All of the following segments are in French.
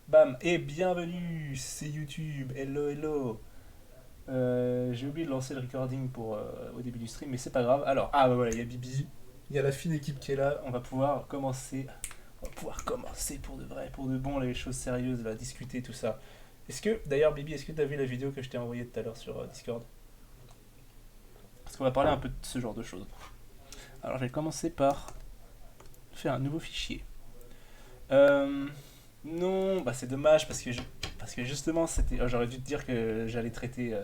Bam, et bienvenue, c'est YouTube, hello hello. J'ai oublié de lancer le recording au début du stream, mais c'est pas grave. Alors, bah voilà, il y a Bibi, il y a la fine équipe qui est là, on va pouvoir commencer pour de vrai, pour de bon, les choses sérieuses, là, discuter, tout ça. D'ailleurs Bibi, est-ce que t'as vu la vidéo que je t'ai envoyée tout à l'heure sur Discord? Parce qu'on va parler un peu de ce genre de choses. Alors, je vais commencer par faire un nouveau fichier. Euh, non, bah c'est dommage parce que justement, j'aurais dû te dire que j'allais traiter.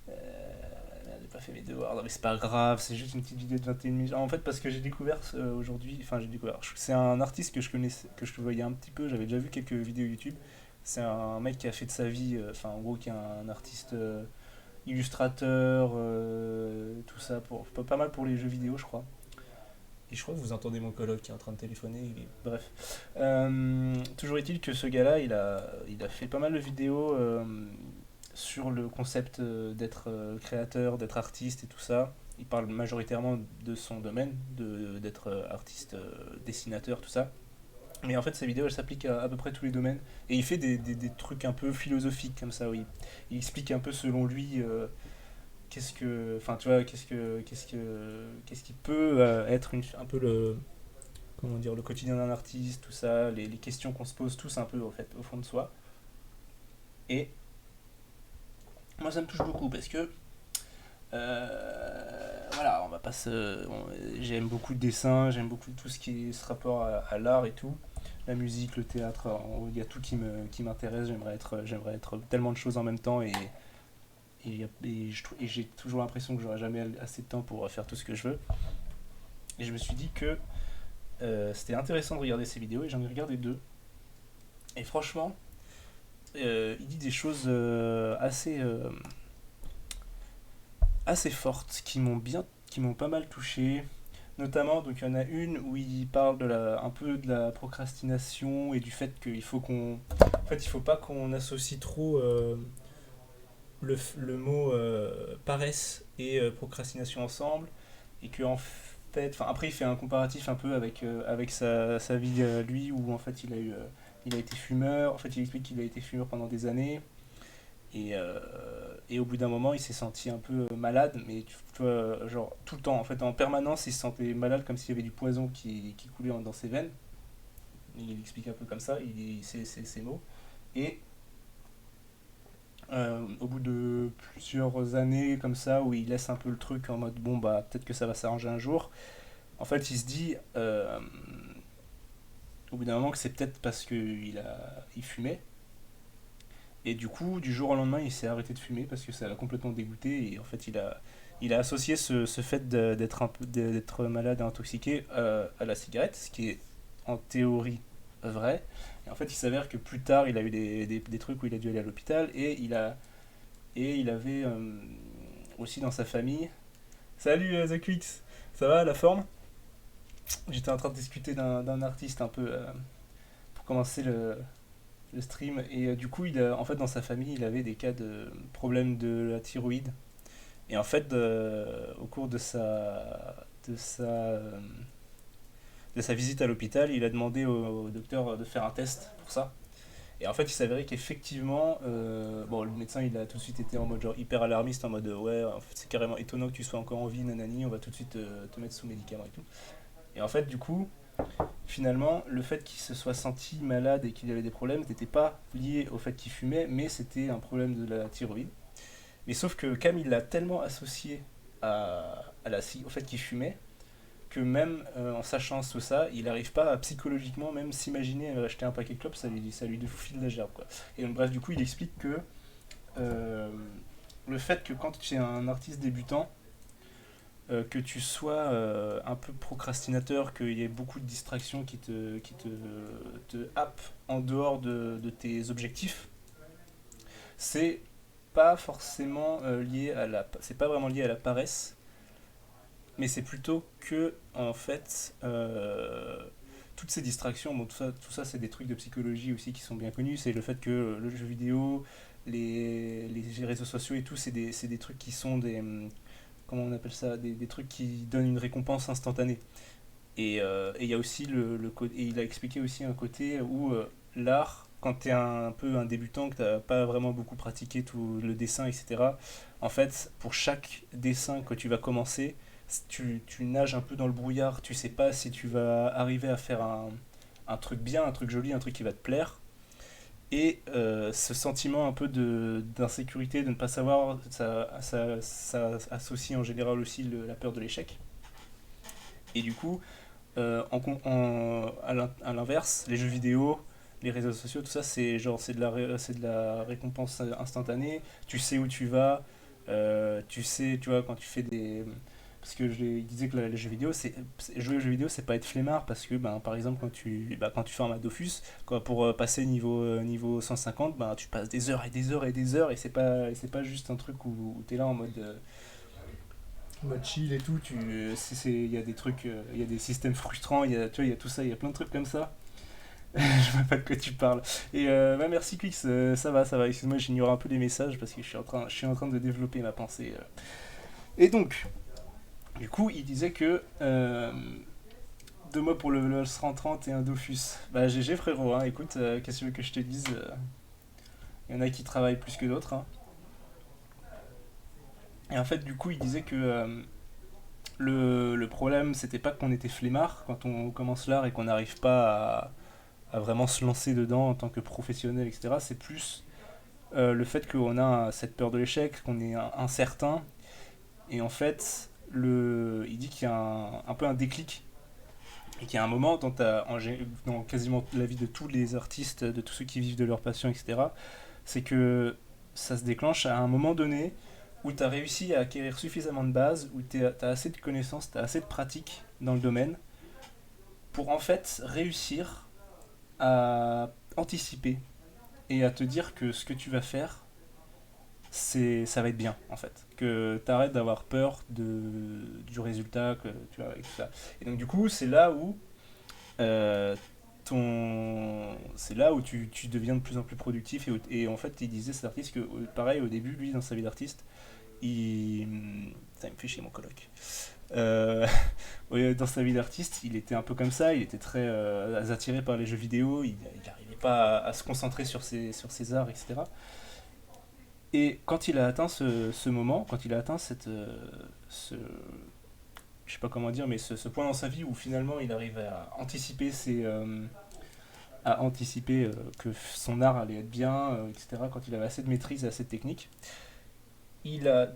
J'ai pas fait mes devoirs, non, mais c'est pas grave, c'est juste une petite vidéo de 21 minutes. En fait, parce que j'ai découvert aujourd'hui, enfin j'ai découvert, c'est un artiste que je connaissais, que je voyais un petit peu, j'avais déjà vu quelques vidéos YouTube. C'est un mec qui a fait de sa vie, enfin en gros, qui est un artiste illustrateur, tout ça, pas mal pour les jeux vidéo, je crois. Et je crois que vous entendez mon coloc qui est en train de téléphoner. Bref. Toujours est-il que ce gars-là, il a fait pas mal de vidéos sur le concept d'être créateur, d'être artiste et tout ça. Il parle majoritairement de son domaine, d'être artiste, dessinateur, tout ça. Mais en fait, ses vidéos, elles s'appliquent à peu près tous les domaines. Et il fait des trucs un peu philosophiques comme ça, oui. Il explique un peu selon lui enfin, tu vois, qu'est-ce qui peut être un peu comment dire, le quotidien d'un artiste, tout ça, les questions qu'on se pose tous un peu, au fond de soi. Et moi, ça me touche beaucoup parce que voilà, on va pas se. J'aime beaucoup le dessin, j'aime beaucoup tout ce qui est ce rapport à l'art et tout. La musique, le théâtre, il y a tout qui m'intéresse. J'aimerais être tellement de choses en même temps et j'ai toujours l'impression que j'aurai jamais assez de temps pour faire tout ce que je veux. Et je me suis dit que c'était intéressant de regarder ces vidéos et j'en ai regardé deux. Et franchement, il dit des choses assez fortes qui m'ont pas mal touché. Notamment, donc il y en a une où il parle un peu de la procrastination et du fait il faut pas qu'on associe trop le mot paresse et procrastination ensemble et que en fait, enfin après il fait un comparatif un peu avec sa vie lui où en fait il a été fumeur. En fait, il explique qu'il a été fumeur pendant des années et au bout d'un moment il s'est senti un peu malade, mais tu vois, genre tout le temps en fait, en permanence il se sentait malade comme s'il y avait du poison qui coulait dans ses veines. Il explique un peu comme ça, ses mots. Et au bout de plusieurs années comme ça, où il laisse un peu le truc en mode bon bah peut-être que ça va s'arranger un jour, en fait il se dit au bout d'un moment que c'est peut-être parce qu'il fumait. Et du coup, du jour au lendemain, il s'est arrêté de fumer parce que ça l'a complètement dégoûté. Et en fait, il a associé ce fait d'être malade et intoxiqué à la cigarette, ce qui est en théorie vrai. Et en fait, il s'avère que plus tard, il a eu des trucs où il a dû aller à l'hôpital et il avait aussi dans sa famille. Salut The Quicks, ça va la forme? J'étais en train de discuter d'un artiste un peu pour commencer le stream. Et du coup, en fait, dans sa famille, il avait des cas de problèmes de la thyroïde. Et en fait, au cours de sa visite à l'hôpital, il a demandé au docteur de faire un test pour ça. Et en fait, il s'avérait qu'effectivement, bon, le médecin, il a tout de suite été en mode genre hyper alarmiste, en mode ouais, en fait, c'est carrément étonnant que tu sois encore en vie, nanani, on va tout de suite te mettre sous médicaments et tout. Et en fait, du coup, finalement, le fait qu'il se soit senti malade et qu'il avait des problèmes n'était pas lié au fait qu'il fumait, mais c'était un problème de la thyroïde. Mais sauf que Cam, il l'a tellement associé au fait qu'il fumait que même en sachant tout ça, il n'arrive pas à psychologiquement même s'imaginer acheter un paquet de clopes, ça lui défoule la gerbe, quoi. Et donc bref, du coup, il explique que euh, le fait que quand tu es un artiste débutant, que tu sois un peu procrastinateur, qu'il y ait beaucoup de distractions te happent en dehors de tes objectifs, c'est pas forcément c'est pas vraiment lié à la paresse, mais c'est plutôt que en fait toutes ces distractions, bon, tout ça c'est des trucs de psychologie aussi qui sont bien connus. C'est le fait que le jeu vidéo, les réseaux sociaux et tout, c'est des trucs qui sont comment on appelle ça, des trucs qui donnent une récompense instantanée. Et il y a aussi et il a expliqué aussi un côté où l'art, quand tu es un peu un débutant, que tu n'as pas vraiment beaucoup pratiqué tout le dessin, etc., en fait, pour chaque dessin que tu vas commencer, tu nages un peu dans le brouillard, tu sais pas si tu vas arriver à faire un truc bien, un truc joli, un truc qui va te plaire. Et ce sentiment un peu d'insécurité, de ne pas savoir, ça associe en général aussi la peur de l'échec. Et du coup, à l'inverse, les jeux vidéo, les réseaux sociaux, tout ça, c'est genre c'est de la récompense instantanée. Tu sais où tu vas, tu sais, tu vois, quand tu fais des parce que il disait que les jeux vidéo, jouer aux jeux vidéo, c'est pas être flemmard parce que ben, par exemple quand tu fais un Dofus, quoi, pour passer niveau 150, ben, tu passes des heures et des heures et des heures et c'est pas juste un truc où tu es là en mode chill et tout, il y a des trucs, il y a des systèmes frustrants, tu vois, il y a tout ça, il y a plein de trucs comme ça. Je vois pas de quoi tu parles. Et bah merci Quix, ça va, excuse-moi, j'ignore un peu les messages parce que je suis en train de développer ma pensée. Et donc, du coup, il disait que 2 mots pour le level 130 et un Dofus. Bah GG frérot, hein, écoute, qu'est-ce que tu veux que je te dise, il y en a qui travaillent plus que d'autres. Hein. Et en fait, du coup, il disait que le problème, c'était pas qu'on était flemmard quand on commence l'art et qu'on n'arrive pas à vraiment se lancer dedans en tant que professionnel, etc. C'est plus le fait qu'on a cette peur de l'échec, qu'on est incertain. Et en fait, il dit qu'il y a un peu un déclic. Et qu'il y a un moment dans quasiment la vie de tous les artistes, de tous ceux qui vivent de leur passion, etc., c'est que ça se déclenche à un moment donné où tu as réussi à acquérir suffisamment de bases, où tu as assez de connaissances, tu as assez de pratique dans le domaine, pour en fait réussir à anticiper et à te dire que ce que tu vas faire, ça va être bien en fait. Que tu arrêtes d'avoir peur du résultat, que tu vois, avec tout ça. Et donc du coup, euh, c'est là où tu deviens de plus en plus productif. Et en fait, il disait cet artiste que, pareil, au début, lui, dans sa vie d'artiste, ça me fait chier mon coloc. Euh, ouais, dans sa vie d'artiste, il était un peu comme ça, il était très attiré par les jeux vidéo, il n'arrivait pas à se concentrer sur ses arts, etc. Et quand il a atteint ce moment, quand il a atteint je sais pas comment dire, mais ce point dans sa vie où finalement il arrive à anticiper que son art allait être bien, etc. Quand il avait assez de maîtrise et assez de technique, il a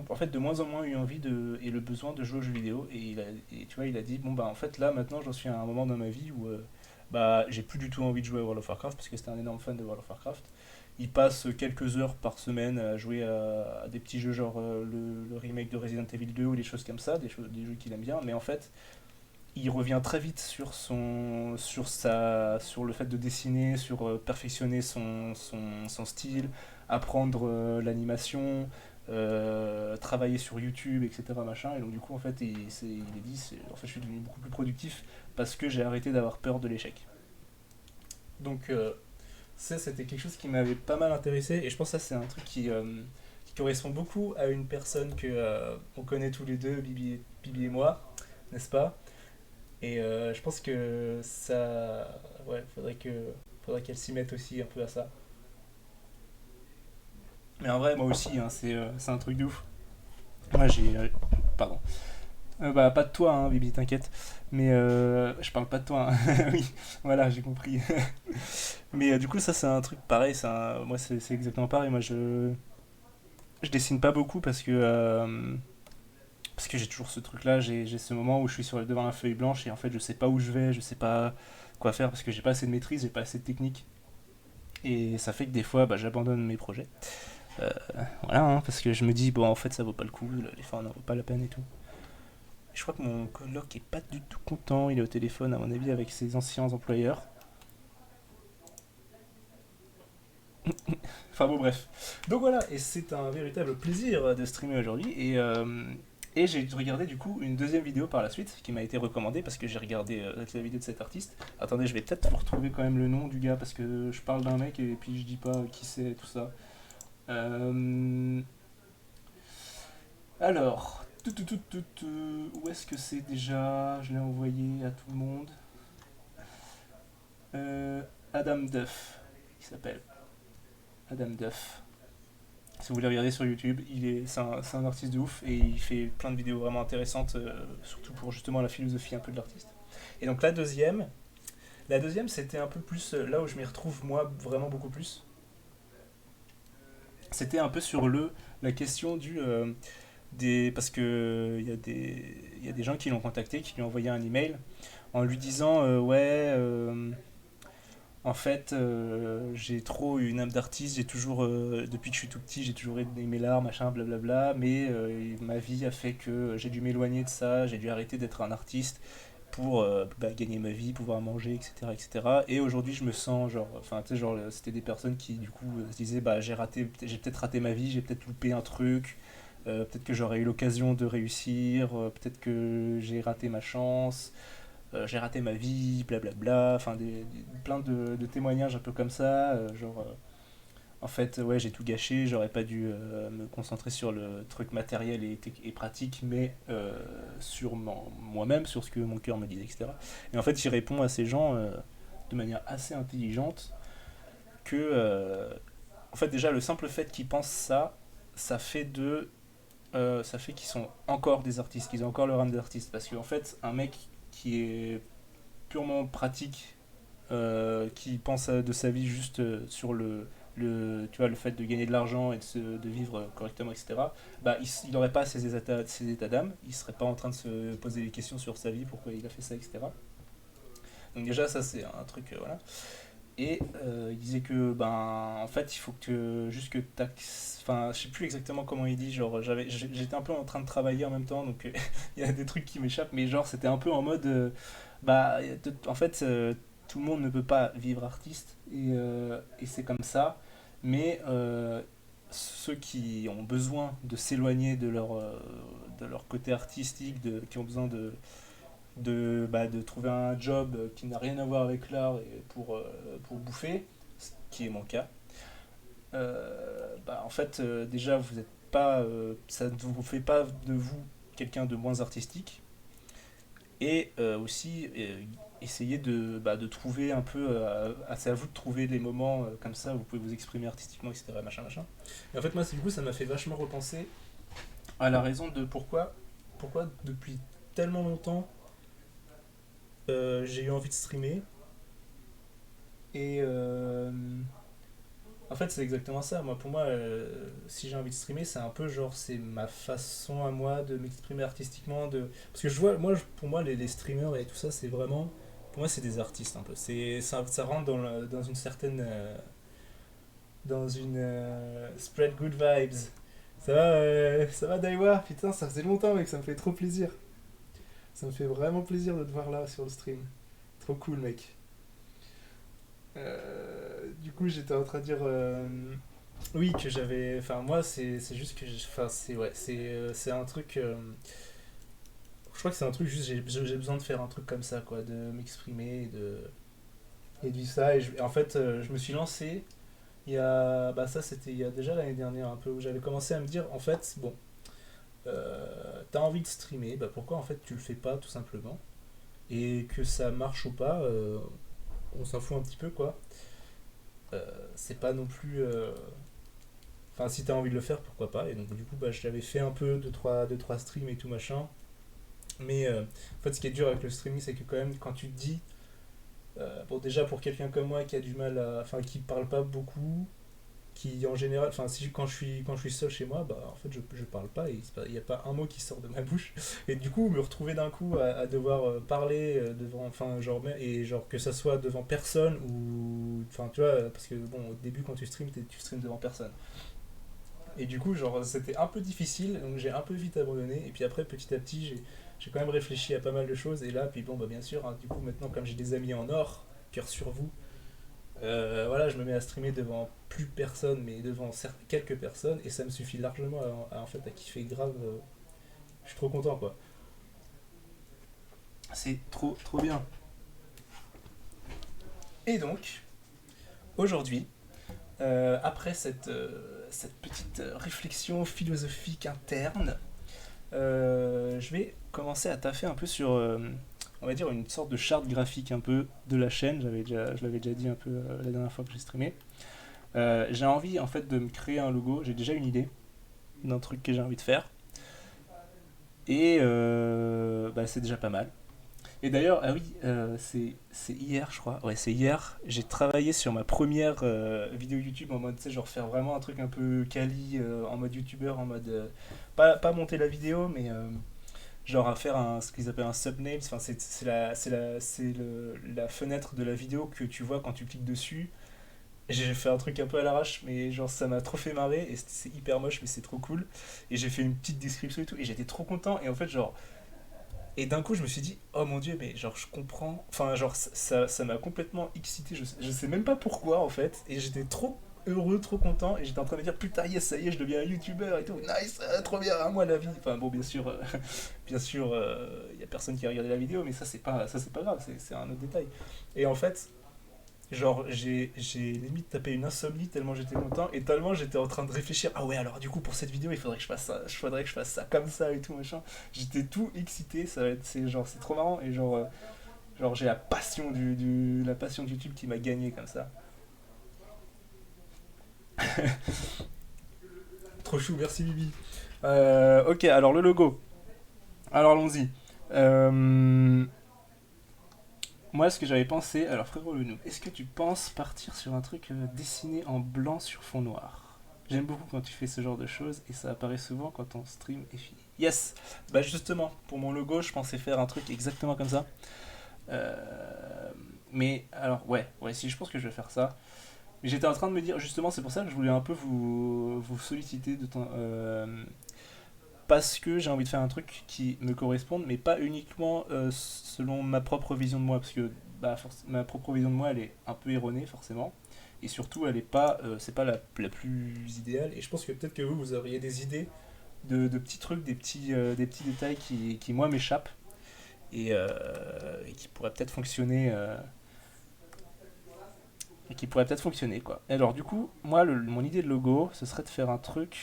en fait, de moins en moins eu envie et le besoin de jouer aux jeux vidéo. Et tu vois, il a dit bon bah en fait là maintenant j'en suis à un moment dans ma vie où bah j'ai plus du tout envie de jouer à World of Warcraft parce que c'était un énorme fan de World of Warcraft. Il passe quelques heures par semaine à jouer à des petits jeux genre le remake de Resident Evil 2 ou des choses comme ça, des jeux qu'il aime bien. Mais en fait, il revient très vite sur le fait de dessiner, sur perfectionner son style, apprendre l'animation, travailler sur YouTube, etc. Machin. Et donc du coup, en fait, il est dit, en fait, je suis devenu beaucoup plus productif parce que j'ai arrêté d'avoir peur de l'échec. Donc ça, c'était quelque chose qui m'avait pas mal intéressé et je pense que ça, c'est un truc qui correspond beaucoup à une personne que on connaît tous les deux, Bibi et moi, n'est-ce pas? Et je pense que ça. Ouais, faudrait qu'elle s'y mette aussi un peu à ça. Mais en vrai, moi aussi, hein, c'est un truc de ouf. Moi, pardon. Bah, pas de toi, hein, Bibi, t'inquiète. Mais je parle pas de toi, hein. Oui, voilà, j'ai compris. Mais du coup, ça, c'est un truc pareil. Moi, c'est exactement pareil. Moi, je dessine pas beaucoup parce que j'ai toujours ce truc-là. J'ai ce moment où je suis devant la feuille blanche et en fait, je sais pas où je vais, je sais pas quoi faire parce que j'ai pas assez de maîtrise, j'ai pas assez de technique. Et ça fait que des fois, bah, j'abandonne mes projets. Euh, voilà, hein, parce que je me dis, bon, en fait, ça vaut pas le coup, l'effort n'en vaut pas la peine et tout. Je crois que mon coloc est pas du tout content, il est au téléphone, à mon avis, avec ses anciens employeurs. Enfin bon, bref. Donc voilà, et c'est un véritable plaisir de streamer aujourd'hui. Et j'ai regardé du coup une deuxième vidéo par la suite qui m'a été recommandée parce que j'ai regardé la vidéo de cet artiste. Attendez, je vais peut-être vous retrouver quand même le nom du gars parce que je parle d'un mec et puis je dis pas qui c'est et tout ça. Euh, alors, où est-ce que c'est déjà? Je l'ai envoyé à tout le monde. Adam Duff. qui s'appelle Adam Duff. Si vous voulez regarder sur YouTube, c'est un artiste de ouf et il fait plein de vidéos vraiment intéressantes, surtout pour justement la philosophie un peu de l'artiste. Et donc la deuxième c'était un peu plus là où je m'y retrouve moi vraiment beaucoup plus. C'était un peu sur la question parce que il y a des gens qui l'ont contacté, qui lui ont envoyé un email en lui disant en fait, j'ai trop une âme d'artiste, j'ai toujours, depuis que je suis tout petit, j'ai toujours aimé l'art, machin, blablabla, mais ma vie a fait que j'ai dû m'éloigner de ça, j'ai dû arrêter d'être un artiste pour gagner ma vie, pouvoir manger, etc., etc. Et cetera. Et aujourd'hui, je me sens genre, enfin, tu sais, genre, c'était des personnes qui, du coup, se disaient, bah, j'ai peut-être raté ma vie, j'ai peut-être loupé un truc, peut-être que j'aurais eu l'occasion de réussir, peut-être que j'ai raté ma chance, j'ai raté ma vie, blablabla, enfin plein de témoignages un peu comme ça, en fait ouais j'ai tout gâché, j'aurais pas dû me concentrer sur le truc matériel et pratique, mais sur moi-même, sur ce que mon cœur me disait, etc. Et en fait il répond à ces gens de manière assez intelligente que en fait déjà le simple fait qu'ils pensent ça, ça fait ça fait qu'ils sont encore des artistes, qu'ils ont encore leur âme d'artiste. Parce qu'en fait, un mec qui est purement pratique, qui pense de sa vie juste sur tu vois, le fait de gagner de l'argent et de vivre correctement, etc., bah, il n'aurait pas ces états d'âme, il serait pas en train de se poser des questions sur sa vie, pourquoi il a fait ça, etc. Donc déjà, ça c'est un truc, voilà. Et il disait que, ben, en fait, il faut que juste que enfin, je sais plus exactement comment il dit, genre, j'étais un peu en train de travailler en même temps, donc il y a des trucs qui m'échappent, mais genre, c'était un peu en mode, bah, en fait, tout le monde ne peut pas vivre artiste, et c'est comme ça, mais ceux qui ont besoin de s'éloigner de leur côté artistique, qui ont besoin de trouver un job qui n'a rien à voir avec l'art pour bouffer, ce qui est mon cas, bah, en fait, déjà, vous êtes pas, ça ne vous fait pas de vous quelqu'un de moins artistique. Et aussi, essayer de trouver un peu, c'est à vous de trouver les moments comme ça où vous pouvez vous exprimer artistiquement, etc. Machin, machin. Et en fait, moi, du coup, ça m'a fait vachement repenser à la raison de pourquoi depuis tellement longtemps j'ai eu envie de streamer. Et en fait, c'est exactement ça. Moi, pour moi, si j'ai envie de streamer, c'est un peu genre, c'est ma façon à moi de m'exprimer artistiquement. Parce que je vois, pour moi, les streamers et tout ça, c'est vraiment. Pour moi, c'est des artistes un peu. Ça rentre dans une certaine. Dans une. Spread good vibes. Ça va, Daiwa? Putain, ça faisait longtemps, mec, ça me fait trop plaisir. Ça me fait vraiment plaisir de te voir là sur le stream. Trop cool, mec. Du coup, j'étais en train de dire. Oui, que j'avais. Enfin, moi, c'est juste que. Enfin, c'est. Ouais, c'est un truc. Je crois que c'est un truc juste. J'ai besoin de faire un truc comme ça, quoi. De m'exprimer et de vivre ça. Et en fait, je me suis lancé. Il y a. Bah, ça, c'était il y a déjà l'année dernière, un peu, où j'avais commencé à me dire, en fait, bon. T'as envie de streamer, bah pourquoi en fait tu le fais pas tout simplement? Et que ça marche ou pas, on s'en fout un petit peu quoi. C'est pas non plus. Enfin, si t'as envie de le faire, pourquoi pas. Et donc, du coup, bah, j'avais fait un peu deux, trois streams et tout machin. Mais en fait, ce qui est dur avec le streaming, c'est que quand même, quand tu te dis. Bon, déjà, pour quelqu'un comme moi qui a du mal à. Enfin, qui parle pas beaucoup, qui en général. Enfin, si, quand je suis seul chez moi, bah, en fait, je parle pas et il n'y a pas un mot qui sort de ma bouche. Et du coup, me retrouver d'un coup à devoir parler devant. Enfin, genre, et genre, que ça soit devant personne ou. Enfin, tu vois, parce que bon, au début, quand tu streams, tu streams devant personne. Et du coup, genre, c'était un peu difficile, donc j'ai un peu vite abandonné. Et puis après, petit à petit, j'ai quand même réfléchi à pas mal de choses. Et là, puis bon, bah bien sûr, hein, du coup, maintenant, comme j'ai des amis en or, cœur sur vous, voilà, je me mets à streamer devant plus personne, mais devant quelques personnes. Et ça me suffit largement en fait, à kiffer grave. Je suis trop content, quoi. C'est trop, trop bien. Et donc, aujourd'hui, après cette petite réflexion philosophique interne, je vais commencer à taffer un peu sur on va dire, une sorte de charte graphique un peu de la chaîne. Je l'avais déjà dit un peu la dernière fois que j'ai streamé. J'ai envie en fait de me créer un logo. J'ai déjà une idée d'un truc que j'ai envie de faire. Et bah, c'est déjà pas mal. Et d'ailleurs, ah oui, c'est hier, je crois. Ouais, c'est hier. J'ai travaillé sur ma première vidéo YouTube en mode, tu sais, genre faire vraiment un truc un peu quali, en mode YouTuber, en mode. Pas monter la vidéo, mais genre à faire ce qu'ils appellent un thumbnail. Enfin, la fenêtre de la vidéo que tu vois quand tu cliques dessus. J'ai fait un truc un peu à l'arrache, mais genre ça m'a trop fait marrer. Et c'est hyper moche, mais c'est trop cool. Et j'ai fait une petite description et tout. Et j'étais trop content. Et en fait, genre. Et d'un coup, je me suis dit, oh mon dieu, mais genre, je comprends. Enfin, genre, ça m'a complètement excité. Je sais même pas pourquoi, en fait. Et j'étais trop heureux, trop content. Et j'étais en train de me dire, putain, yes, ça y est, je deviens un youtubeur et tout. Nice, trop bien, à moi la vie. Enfin, bon, bien sûr, bien sûr, il y a personne qui a regardé la vidéo, mais ça, c'est pas grave, c'est un autre détail. Et en fait, genre, j'ai limite tapé une insomnie tellement j'étais content et tellement j'étais en train de réfléchir. Ah ouais, alors du coup, pour cette vidéo, il faudrait que je fasse ça, comme ça et tout, machin. J'étais tout excité, c'est trop marrant et genre j'ai la passion la passion de YouTube qui m'a gagné comme ça. Trop chou, merci Bibi. Ok, alors le logo. Alors allons-y. Euh, Moi, ce que j'avais pensé, alors frérot le noob, est-ce que tu penses partir sur un truc dessiné en blanc sur fond noir? J'aime beaucoup quand tu fais ce genre de choses et ça apparaît souvent quand ton stream est fini. Yes. Bah justement, pour mon logo, je pensais faire un truc exactement comme ça. Euh, Mais alors, ouais, si je pense que je vais faire ça. Mais j'étais en train de me dire, justement, c'est pour ça que je voulais un peu vous solliciter de temps, parce que j'ai envie de faire un truc qui me corresponde, mais pas uniquement selon ma propre vision de moi, parce que bah, ma propre vision de moi, elle est un peu erronée forcément, et surtout, elle est pas, c'est pas la plus idéale. Et je pense que peut-être que vous auriez des idées de petits trucs, des petits détails qui moi m'échappent et qui pourraient peut-être fonctionner. Et qui pourrait peut-être fonctionner quoi. Et alors du coup, moi, mon idée de logo, ce serait de faire un truc.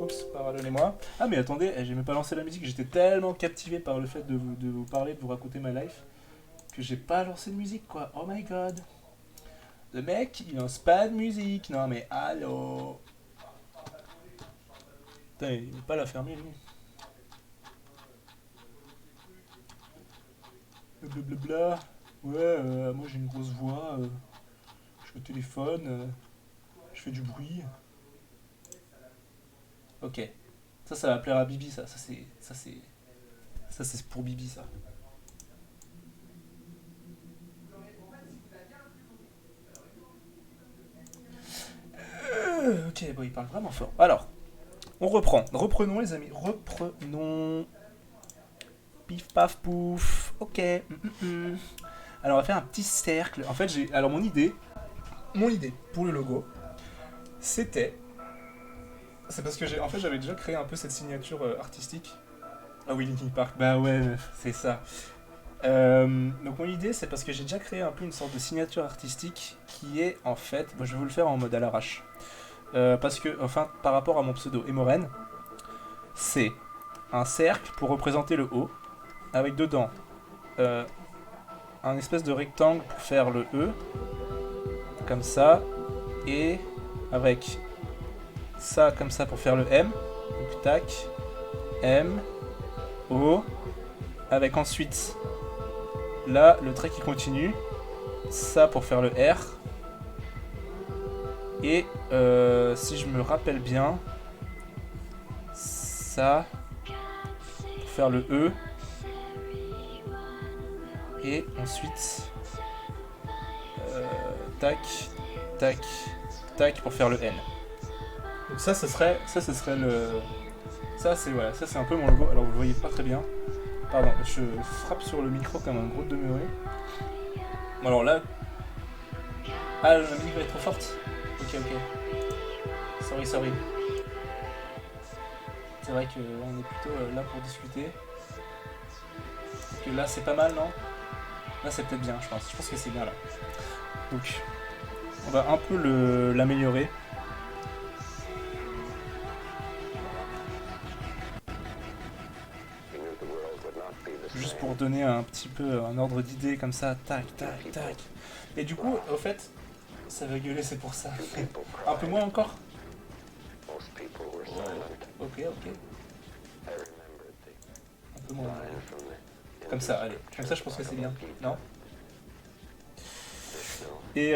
Oups, pardonnez-moi. Ah mais attendez, j'ai même pas lancé la musique, j'étais tellement captivé par le fait de vous parler, de vous raconter ma life, que j'ai pas lancé de musique quoi. Oh my god. Le mec, il lance pas de musique. Non mais allô. Putain, il veut pas la fermer lui. Blablabla. Ouais, moi j'ai une grosse voix, je suis au téléphone, je fais du bruit. Ok. Ça va plaire à Bibi ça. Ça c'est pour Bibi ça. Ok, bon, il parle vraiment fort. Alors, on reprend. Reprenons, les amis. Reprenons. Pif paf pouf. Ok. Alors, on va faire un petit cercle. En fait, Alors, mon idée pour le logo, c'était. C'est parce que en fait, j'avais déjà créé un peu cette signature artistique. Ah oui, Linkin Park. Bah ouais, c'est ça. Donc, mon idée, c'est parce que j'ai déjà créé un peu une sorte de signature artistique qui est en fait. Moi, je vais vous le faire en mode à l'arrache. Parce que, enfin, par rapport à mon pseudo Emoren, c'est un cercle pour représenter le haut, avec dedans euh, un espèce de rectangle pour faire le E, comme ça, et avec ça comme ça pour faire le M, donc tac, M, O, avec ensuite là le trait qui continue, ça pour faire le R, et si je me rappelle bien, ça pour faire le E, et ensuite tac, tac, tac pour faire le N. Donc ça, ce serait le. Ça c'est un peu mon logo. Alors vous le voyez pas très bien. Pardon, je frappe sur le micro comme un gros demeuré. Bon alors là. Ah, la musique va être trop forte. Ok. Sorry. C'est vrai qu'on est plutôt là pour discuter. Que là c'est pas mal, non? Là c'est peut-être bien, je pense. Je pense que c'est bien là. Donc on va un peu l'améliorer. donner un petit peu un ordre d'idée comme ça, tac, tac, tac. Et du coup, au fait, ça va gueuler, c'est pour ça. Un peu moins encore. Ok, ok. Un peu moins. Comme ça, allez. Comme ça, je pense que c'est bien. Non? Et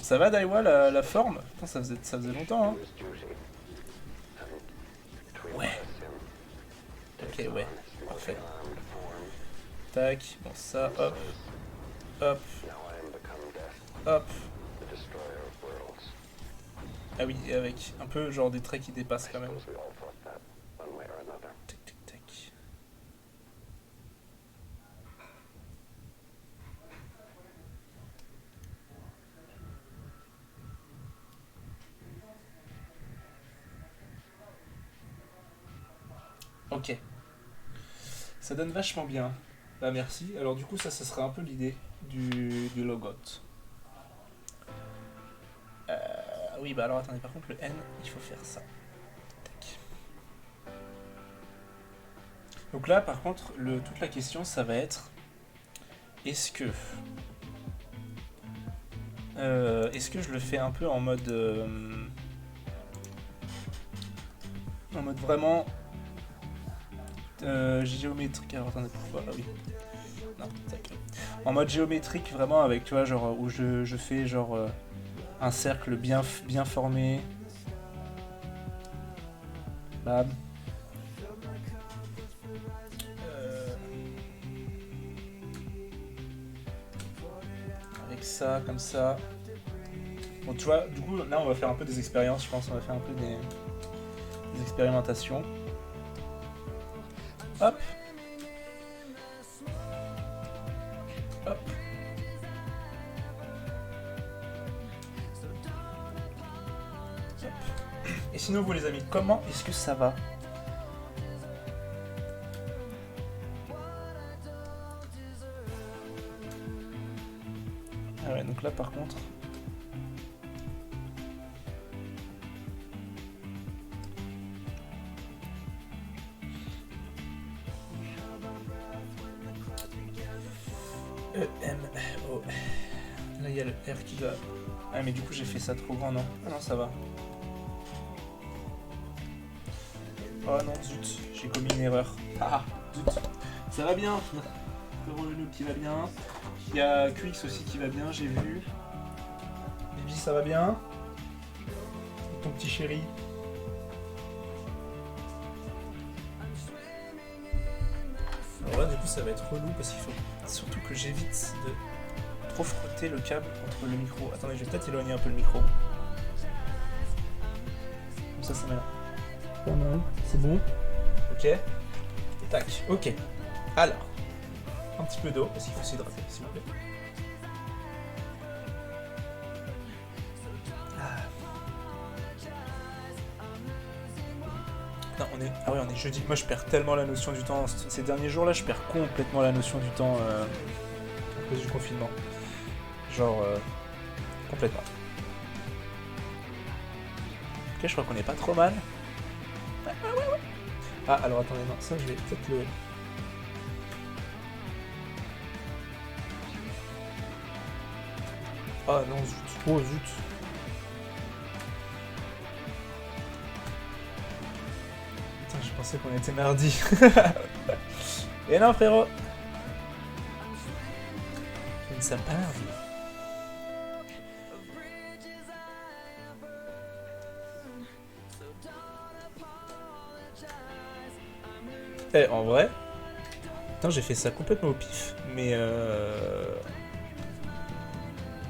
ça va, Daiwa, la forme? Putain, ça faisait longtemps, hein. Ouais. Ok, ouais. Parfait. Tac. Bon, ça, hop. Hop. Hop. Ah oui, et avec un peu genre des traits qui dépassent quand même. Tac, tac, tac. Ok. Ça donne vachement bien. Bah merci. Alors du coup ça sera un peu l'idée du logot. Oui bah alors attendez, par contre le N, il faut faire ça. Tac. Donc là par contre, toute la question ça va être est-ce que je le fais un peu en mode vraiment géométrique. Alors attendez, pourquoi? Ah oui. Non, tac. En mode géométrique vraiment avec, tu vois, genre où je fais genre un cercle bien formé. Bam. Avec ça, comme ça. Bon, tu vois, du coup, là, on va faire un peu des expériences, je pense. On va faire un peu des expérimentations. Hop. Hop. Et sinon, vous les amis, comment est-ce que ça va? Ah ouais, donc là, par contre... E-M-O... Là, il y a le R qui doit... Ah, mais du coup, j'ai fait ça trop grand, non? Ah non, ça va. Oh non, zut, j'ai commis une erreur. Ah, zut. Ça va bien. Le genou qui va bien. Il y a QX aussi qui va bien, j'ai vu. Bibi, ça va bien? Ton petit chéri. Alors là, du coup, ça va être relou parce qu'il faut surtout que j'évite de trop frotter le câble entre le micro. Attendez, je vais peut-être éloigner un peu le micro. Comme ça m'a l'air pas mal. C'est bon? Ok. Tac, ok. Alors, un petit peu d'eau parce qu'il faut s'hydrater, s'il vous plaît. Non, ah ouais, on est jeudi. Moi, je perds tellement la notion du temps. Ces derniers jours-là, je perds complètement la notion du temps à cause du confinement. Genre, complètement. Ok, je crois qu'on est pas trop mal. Ouais. Ah, alors attendez, non, ça, je vais peut-être le... Ah non, zut. Oh, zut. Putain, je pensais qu'on était mardi. Et non, frérot. Nous ne sommes pas mardi. Eh, en vrai... Putain, j'ai fait ça complètement au pif, mais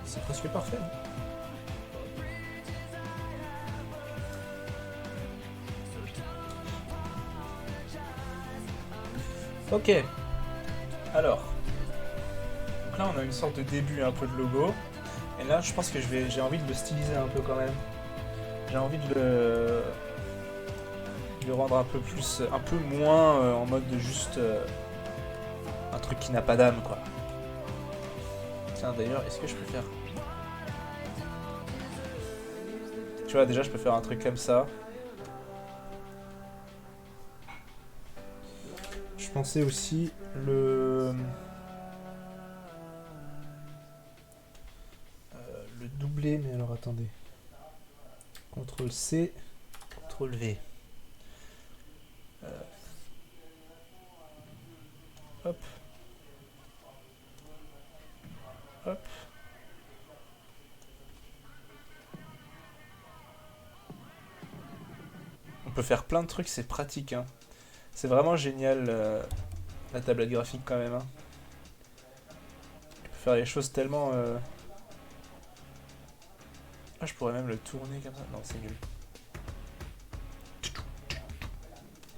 c'est presque parfait. Ok. Alors. Donc là, on a une sorte de début un peu de logo. Et là, je pense que j'ai envie de le styliser un peu quand même. J'ai envie de le rendre un peu plus, un peu moins en mode de juste un truc qui n'a pas d'âme, quoi. Tiens, d'ailleurs, est-ce que je peux faire... Tu vois, déjà, je peux faire un truc comme ça. Je pensais aussi le doubler, mais alors attendez. CTRL C, CTRL V. Hop. Hop. On peut faire plein de trucs, c'est pratique. Hein. C'est vraiment génial la tablette graphique quand même. Hein. On peut faire les choses tellement... Ah, je pourrais même le tourner comme ça. Non, c'est nul.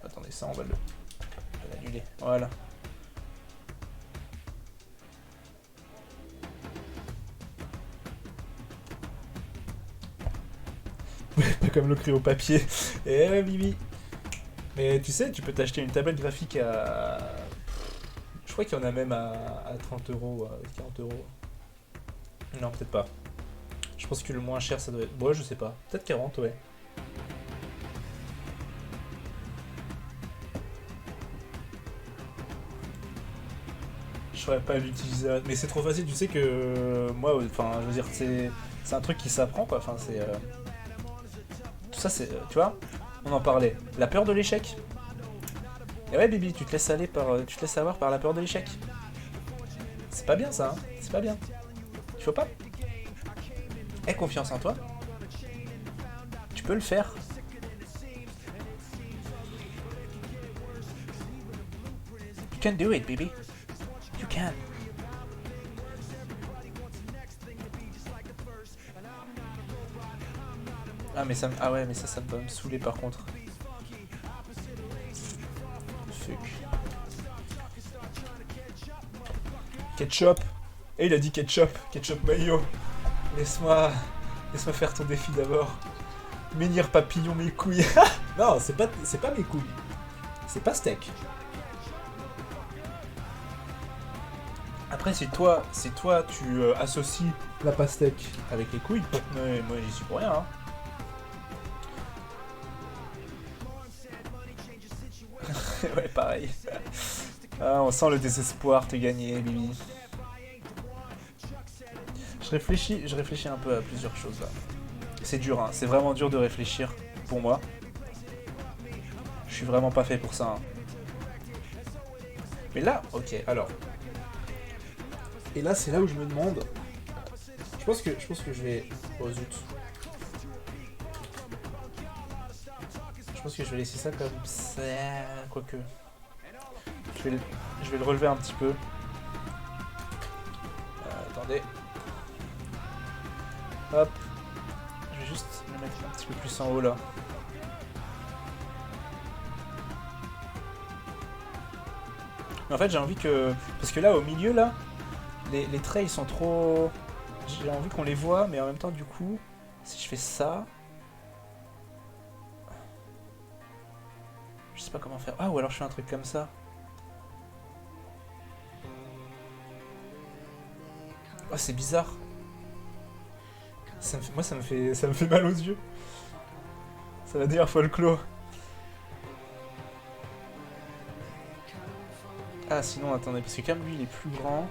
Attendez, ça, on va l'annuler. Voilà. Pas comme le crayon papier. Eh, Bibi. Mais tu sais, tu peux t'acheter une tablette graphique à... Je crois qu'il y en a même à 30 euros, à 40 euros. Non, peut-être pas. Je pense que le moins cher, ça doit être... Bon, je sais pas. Peut-être 40, ouais. Je saurais pas l'utiliser. Mais c'est trop facile, tu sais que... Moi, enfin, je veux dire, c'est un truc qui s'apprend, quoi. Enfin, c'est... Tout ça, c'est... tu vois, on en parlait. La peur de l'échec. Et ouais, Bibi, tu te laisses aller tu te laisses avoir par la peur de l'échec. C'est pas bien, ça, hein. C'est pas bien. Tu faut pas. Aie confiance en toi. Tu peux le faire. You can do it, baby. You can. Ah mais ça, ah ouais, mais ça va me saouler par contre. Fuck. Ketchup. Et il a dit ketchup, ketchup mayo. Laisse-moi faire ton défi d'abord. Menhir papillon mes couilles. Non, c'est pas mes couilles. C'est pas steak. Après, si toi tu associes la pastèque avec les couilles, mais moi j'y suis pour rien. Hein. Ouais, pareil. Ah, on sent le désespoir te gagner, Bibi. Je réfléchis un peu à plusieurs choses là. C'est dur, hein. C'est vraiment dur de réfléchir pour moi. Je suis vraiment pas fait pour ça. Hein. Mais là, ok, alors. Et là, c'est là où je me demande. Je pense que je vais. Oh zut. Je pense que je vais laisser ça comme ça. Quoique. Je vais le relever un petit peu. Attendez. Hop. Je vais juste le mettre un petit peu plus en haut là. Mais en fait, j'ai envie que. Parce que là, au milieu là, les traits ils sont trop. J'ai envie qu'on les voit, mais en même temps, du coup, si je fais ça. Je sais pas comment faire. Ah, ou alors je fais un truc comme ça. Oh, c'est bizarre. Moi, ça me fait mal aux yeux. C'est la dernière fois le clos. Ah, sinon, attendez, parce que comme lui, il est plus grand.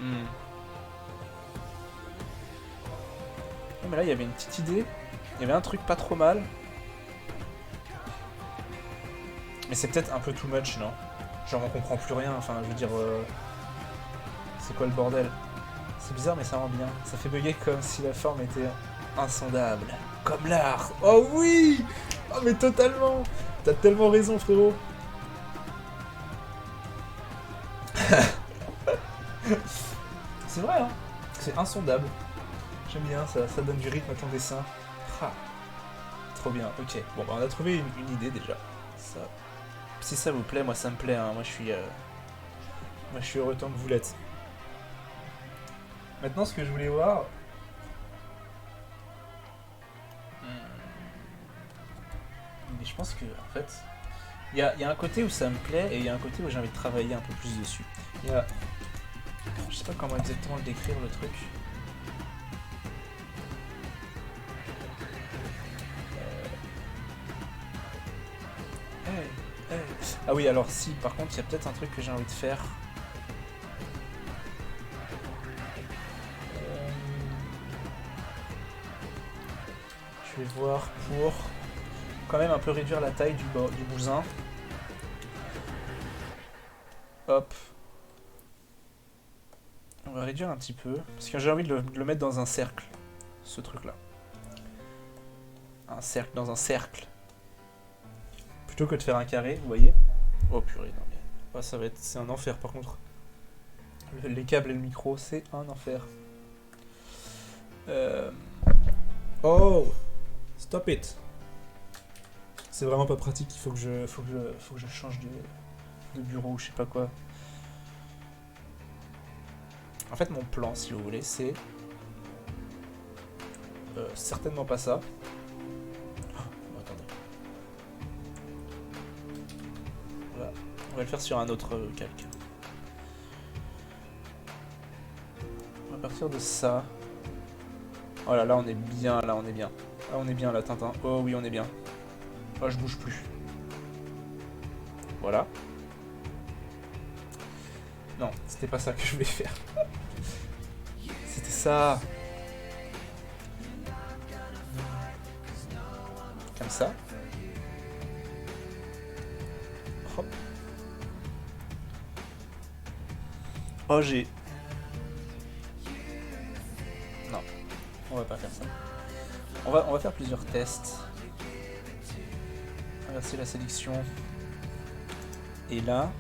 Non, mais là, il y avait une petite idée. Il y avait un truc pas trop mal. Mais c'est peut-être un peu too much, non? Genre, on comprend plus rien. Enfin, je veux dire... C'est quoi le bordel? C'est bizarre, mais ça rend bien. Ça fait bugger comme si la forme était insondable. Comme l'art. Oh oui! Oh, mais totalement! T'as tellement raison, frérot. C'est vrai, hein? C'est insondable. J'aime bien, ça donne du rythme à ton dessin. Ah, trop bien, ok. Bon, bah, on a trouvé une idée déjà. Ça. Si ça vous plaît, moi ça me plaît. Hein. Moi je suis heureux tant que vous l'êtes. Maintenant, ce que je voulais voir. Mais je pense que, en fait, il y a un côté où ça me plaît et il y a un côté où j'ai envie de travailler un peu plus dessus. Il y a. Je sais pas comment exactement le décrire le truc. Ah oui, alors si, par contre, il y a peut-être un truc que j'ai envie de faire. Je vais voir pour quand même un peu réduire la taille du bousin. Hop. On va réduire un petit peu. Parce que j'ai envie de le mettre dans un cercle. Ce truc-là. Un cercle dans un cercle. Plutôt que de faire un carré, vous voyez. Oh purée, non mais... Oh, ça va être... C'est un enfer par contre. Les câbles et le micro, c'est un enfer. Oh, stop it. C'est vraiment pas pratique, il faut que je change de bureau ou je sais pas quoi. En fait, mon plan, si vous voulez, c'est certainement pas ça. Oh, attendez. Voilà. On va le faire sur un autre calque. On va partir de ça. Voilà, là on est bien, là on est bien. Là on est bien, là Tintin. Oh oui, on est bien. Oh, je bouge plus. Voilà. Non, c'était pas ça que je voulais faire. C'était ça. Comme ça. Hop. Oh, j'ai... Non, on va pas faire ça. On va faire plusieurs tests. Inverser la sélection. Et là...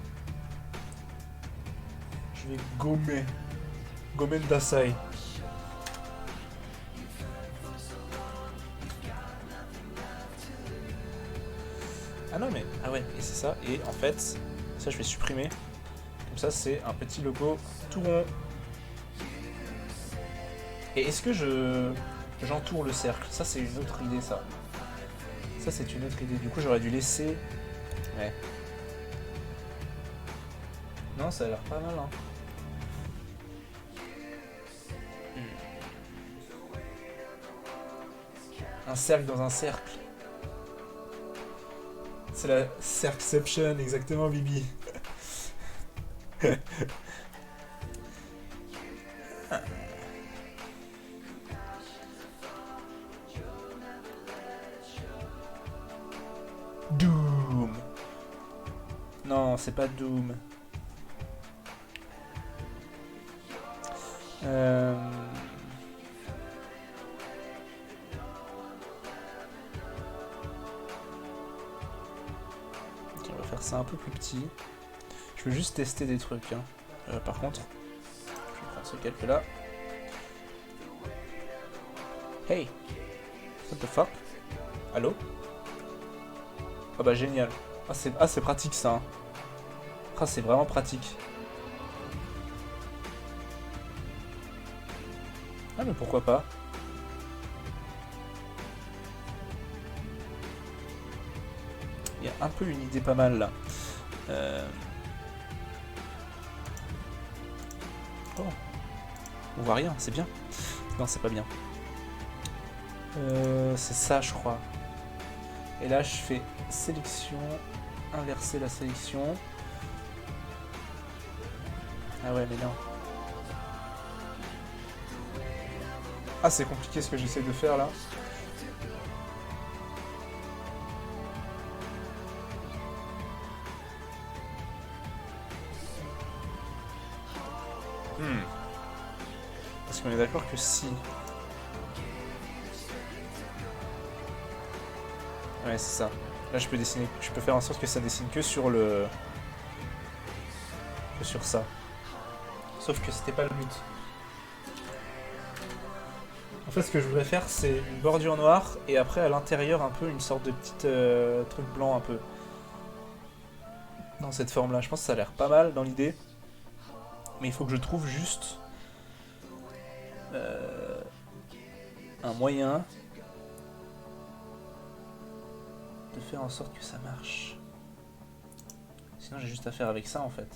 Je vais gommer. Gommer le Dasai. Ah non mais... Ah ouais, et c'est ça. Et en fait, ça je vais supprimer. Comme ça c'est un petit logo tout rond. Et est-ce que j'entoure le cercle? Ça c'est une autre idée ça. Ça c'est une autre idée. Du coup j'aurais dû laisser... Ouais. Non, ça a l'air pas mal hein. Un cercle dans un cercle. C'est la Cercception, exactement, Bibi. Doom. Non, c'est pas Doom. Ok, on va faire ça un peu plus petit. Je veux juste tester des trucs. Hein. Par contre, je vais prendre ce calque là. Hey! What the fuck? Allô? Ah bah génial. Ah c'est pratique ça. Hein. Ah c'est vraiment pratique. Ah mais pourquoi pas? Il y a un peu une idée pas mal là. Oh. On voit rien, c'est bien. Non c'est pas bien. C'est ça je crois. Et là je fais sélection, inverser la sélection. Ah ouais mais non. Ah c'est compliqué ce que j'essaie de faire là. Parce qu'on est d'accord que si... Ouais c'est ça. Là je peux dessiner, je peux faire en sorte que ça dessine que sur le... que sur ça. Sauf que c'était pas le but. En fait ce que je voudrais faire c'est une bordure noire et après à l'intérieur un peu une sorte de petit truc blanc un peu. Dans cette forme là. Je pense que ça a l'air pas mal dans l'idée. Mais il faut que je trouve juste... un moyen de faire en sorte que ça marche. Sinon j'ai juste à faire avec ça en fait.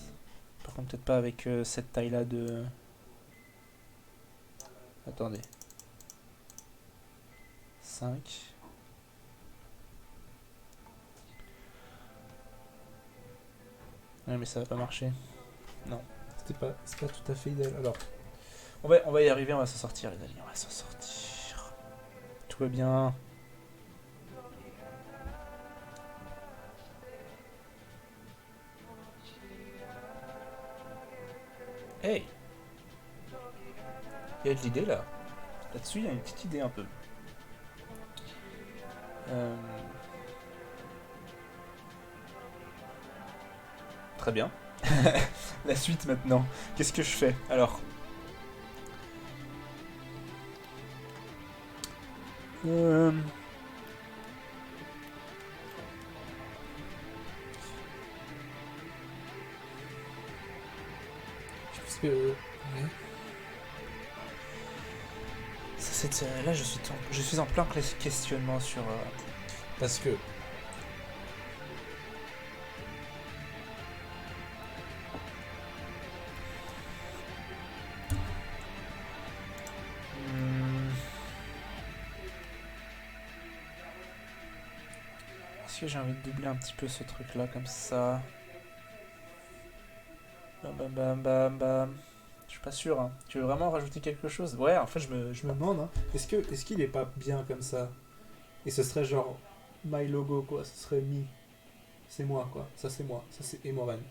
Par contre peut-être pas avec cette taille là de... Attendez. 5. Ouais, mais ça va pas marcher. Non. C'est pas tout à fait idéal. Alors, On va y arriver, on va s'en sortir, les amis. On va s'en sortir. Tout va bien. Hey! Il y a de l'idée là. Là-dessus, il y a une petite idée un peu. Très bien. La suite maintenant. Qu'est-ce que je fais? Alors. je pense que. Ouais. Là, je suis en plein questionnement sur. Parce que. Est-ce que j'ai envie de doubler un petit peu ce truc-là comme ça? Bam bam bam bam bam. Je suis pas sûr. Hein. Tu veux vraiment rajouter quelque chose? Ouais, en fait, Je me demande, hein, est-ce qu'il est pas bien comme ça? Et ce serait genre my logo, quoi. Ce serait me. C'est moi, quoi. Ça, c'est moi. Ça, c'est Emoren.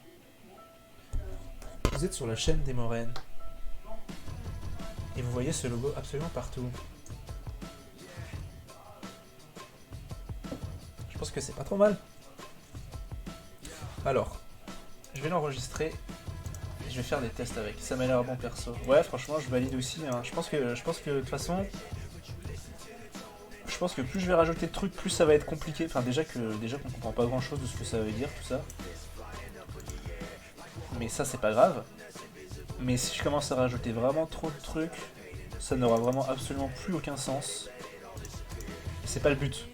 Vous êtes sur la chaîne des Morennes. Et vous voyez ce logo absolument partout. Je pense que c'est pas trop mal. Alors, je vais l'enregistrer et je vais faire des tests avec. Ça m'a l'air bon perso. Ouais, franchement, je valide aussi. Hein. Je pense que de toute façon, je pense que plus je vais rajouter de trucs, plus ça va être compliqué. Enfin, déjà qu'on comprend pas grand chose de ce que ça veut dire, tout ça. Mais ça, c'est pas grave. Mais si je commence à rajouter vraiment trop de trucs, ça n'aura vraiment absolument plus aucun sens. Et c'est pas le but.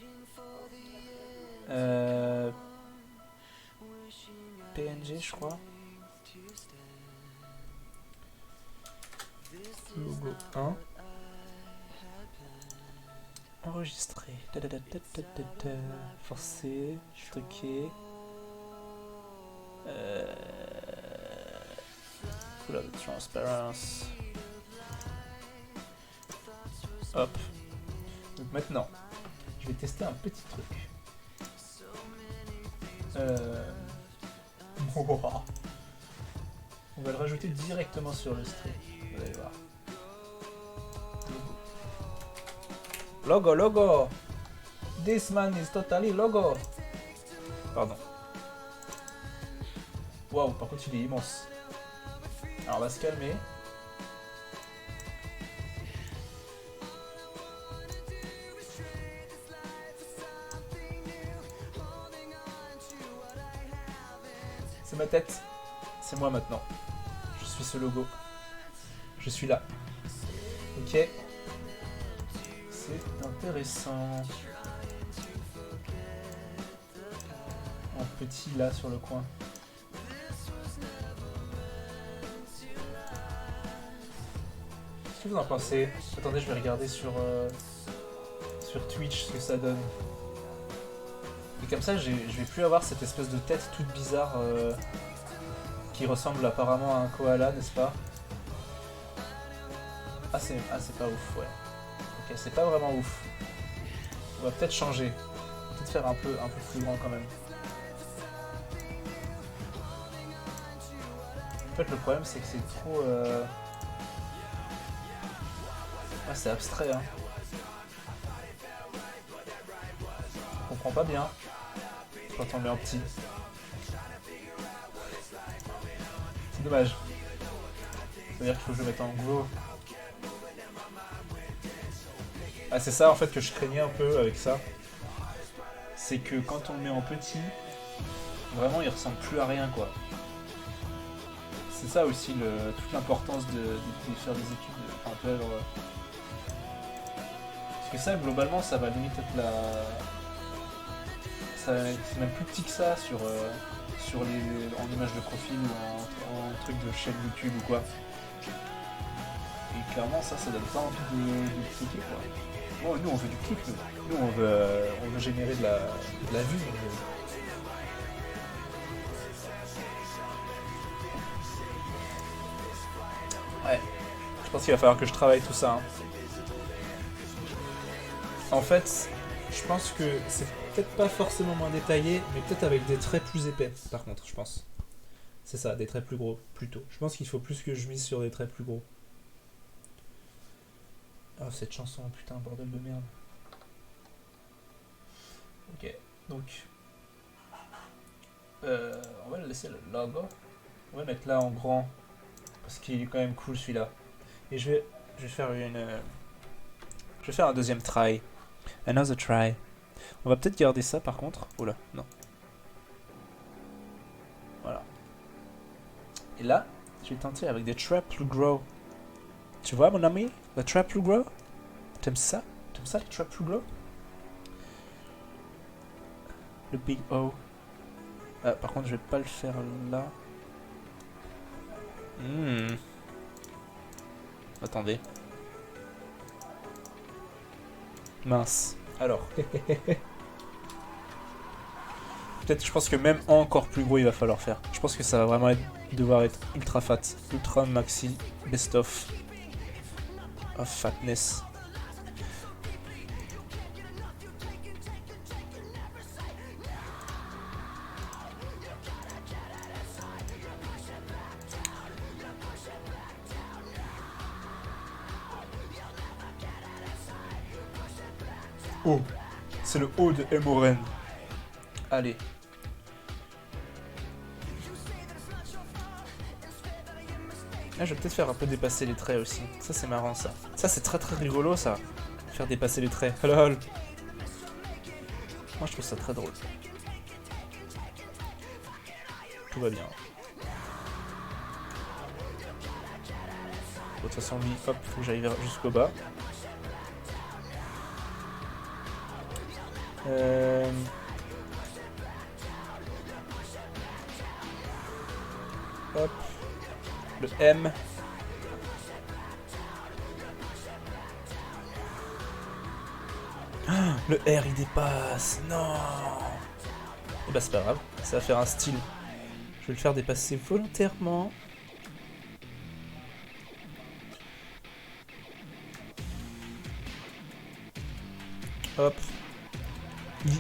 PNG, je crois. Logo 1. Enregistrer. Forcer. Stocker. Full of transparence. Hop. Donc maintenant, je vais tester un petit truc. On va le rajouter directement sur le stream. Vous allez voir. Logo. This man is totally logo. Pardon. Waouh, par contre il est immense. Alors on va se calmer. C'est ma tête. C'est moi maintenant. Je suis ce logo. Je suis là. Ok. C'est intéressant. En petit là sur le coin. Qu'est-ce que vous en pensez? Attendez, je vais regarder sur Twitch ce que ça donne. Et comme ça, je vais plus avoir cette espèce de tête toute bizarre qui ressemble apparemment à un koala, n'est-ce pas? Ah, c'est pas ouf, ouais. Ok, c'est pas vraiment ouf. On va peut-être changer. Peut-être faire un peu plus grand quand même. En fait, le problème, c'est que c'est trop... Ah, c'est abstrait, hein. Je comprends pas bien quand on met en petit. C'est dommage. C'est-à-dire qu'il faut que je le mette en gros. Ah, c'est ça en fait que je craignais un peu avec ça. C'est que quand on le met en petit, vraiment il ressemble plus à rien, quoi. C'est ça aussi toute l'importance de faire des études un peu. Parce que ça, globalement, ça va limite être c'est même plus petit que ça sur en image de profil ou en truc de chaîne YouTube ou quoi. Et clairement, ça donne pas envie de cliquer, quoi. Bon, nous on veut du clic, nous on veut générer de la vue. Je pense qu'il va falloir que je travaille tout ça. Hein. En fait, je pense que c'est peut-être pas forcément moins détaillé, mais peut-être avec des traits plus épais, par contre, je pense. C'est ça, des traits plus gros, plutôt. Je pense qu'il faut plus que je mise sur des traits plus gros. Oh, cette chanson, putain, bordel de merde. Ok, donc... on va laisser le logo. On va mettre là en grand, parce qu'il est quand même cool celui-là. Et je vais faire je vais faire un deuxième try. Another try. On va peut-être garder ça par contre. Oula, non. Voilà. Et là, je vais tenter avec des traps plus gros. Tu vois mon ami? Le trap plus gros? T'aimes ça? T'aimes ça les traps plus gros? Le big O. Ah, par contre, je vais pas le faire là. Attendez. Mince. Alors. Peut-être, je pense que même encore plus gros, il va falloir faire. Je pense que ça va vraiment devoir être ultra fat. Ultra maxi best of fatness. Oh, c'est le haut de Emoren. Allez. Là, je vais peut-être faire un peu dépasser les traits aussi. Ça, c'est marrant, ça. Ça, c'est très très rigolo, ça. Faire dépasser les traits. Lol. Moi, je trouve ça très drôle. Tout va bien. De toute façon, lui, hop, faut que j'aille jusqu'au bas. Hop. Le M. Le R il dépasse. Non. Et bah c'est pas grave. Ça va faire un style. Je vais le faire dépasser volontairement. Hop.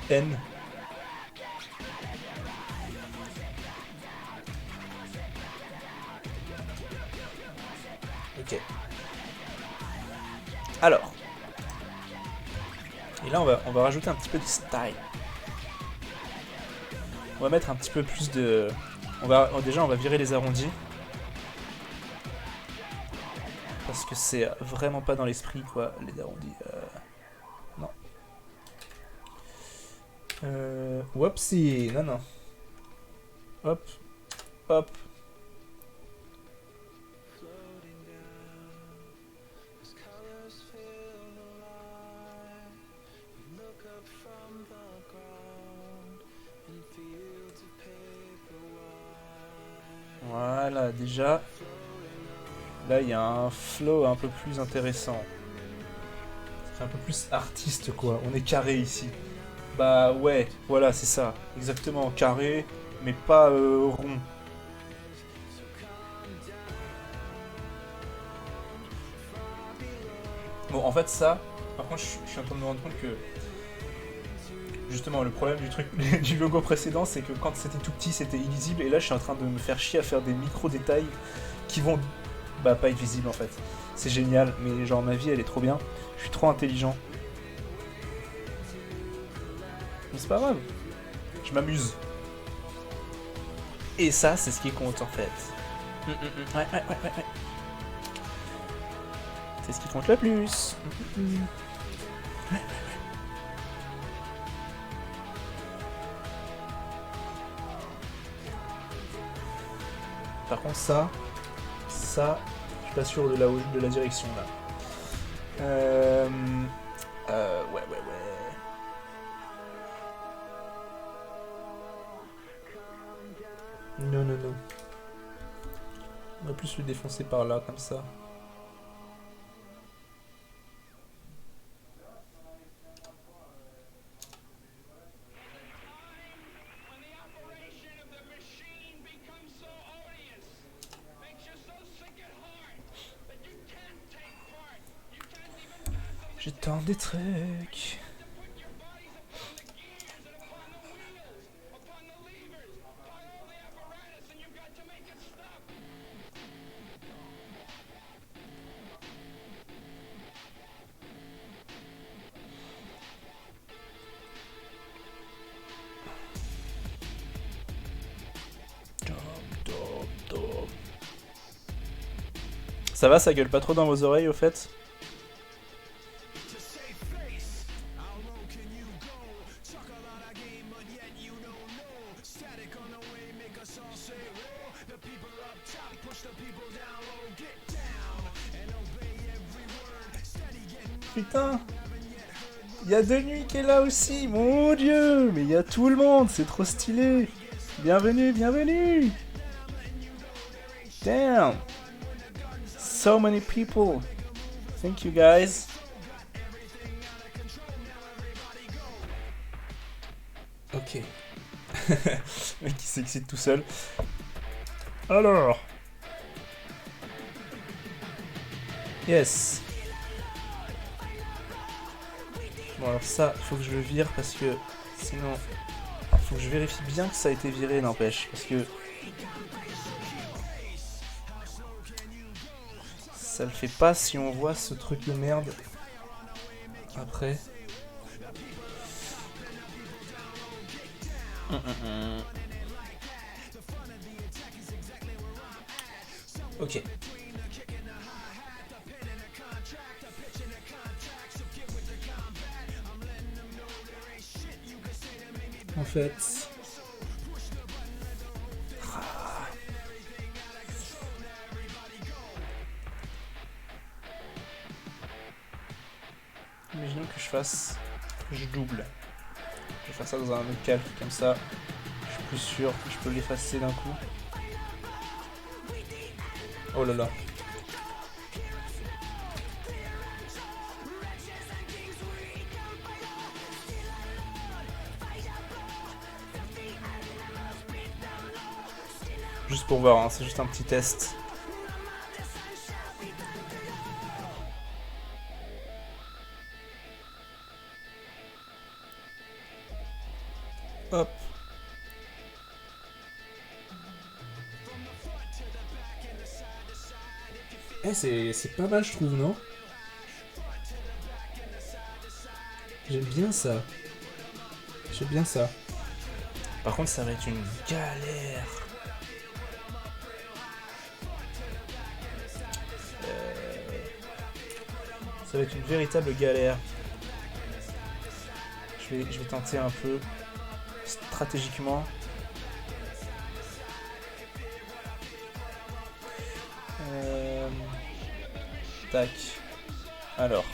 IN. Ok. Alors. Et là, on va rajouter un petit peu de style. On va mettre un petit peu plus de... Déjà, on va virer les arrondis. Parce que c'est vraiment pas dans l'esprit, quoi, les arrondis. Non. Whoopsie. Non, non. Hop. Hop. Voilà, déjà, là il y a un flow un peu plus intéressant. C'est un peu plus artiste quoi, on est carré ici. Bah ouais, voilà, c'est ça, exactement, carré, mais pas rond. Bon, en fait ça, par contre je suis en train de me rendre compte que justement le problème du truc du logo précédent c'est que quand c'était tout petit c'était illisible et là je suis en train de me faire chier à faire des micro détails qui vont bah pas être visibles en fait. C'est génial mais genre ma vie elle est trop bien, je suis trop intelligent. Mais c'est pas grave, je m'amuse. Et ça c'est ce qui compte en fait. Ouais. C'est ce qui compte le plus. Par contre ça, je suis pas sûr de la direction là. Ouais. Non. On va plus le défoncer par là comme ça. J'ai tant des trucs. Ça va, ça gueule pas trop dans vos oreilles au fait? Putain! Il y a De Nuit qui est là aussi, mon dieu! Mais il y a tout le monde, c'est trop stylé! Bienvenue, bienvenue! Damn! So many people! Thank you guys! Ok. Le mec qui s'excite tout seul. Alors! Yes! Bon alors ça, faut que je le vire parce que sinon, faut que je vérifie bien que ça a été viré, n'empêche, parce que ça le fait pas si on voit ce truc de merde après. Ok. En fait... Imaginons que je fasse... Je double. Je vais faire ça dans un autre calque, comme ça. Je suis plus sûr que je peux l'effacer d'un coup. Oh là là. Juste pour voir, hein, c'est juste un petit test. Hop. Eh, c'est pas mal, je trouve, non? J'aime bien ça. J'aime bien ça. Par contre, ça va être une galère. Ça va être une véritable galère. Je vais tenter un peu stratégiquement. Tac. Alors.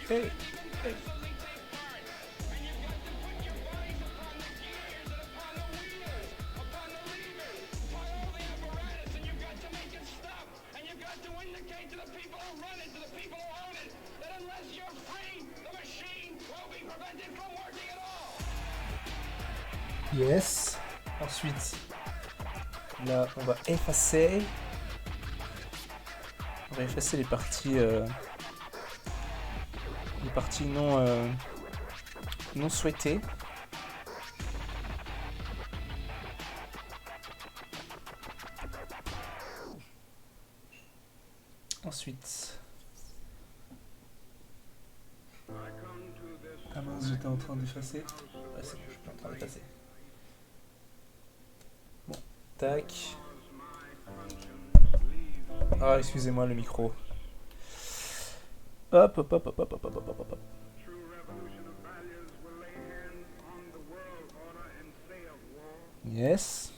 Hey, hey. Yes. Ensuite, là, on va effacer. On va effacer les parties non souhaitées. Ensuite. Ah mince, j'étais en train d'effacer. Ouais, c'est bon, je suis en train d'effacer. Bon, tac. Ah, excusez-moi le micro. Hop, hop, hop, hop, hop, hop, hop, hop, hop, hop. Yes.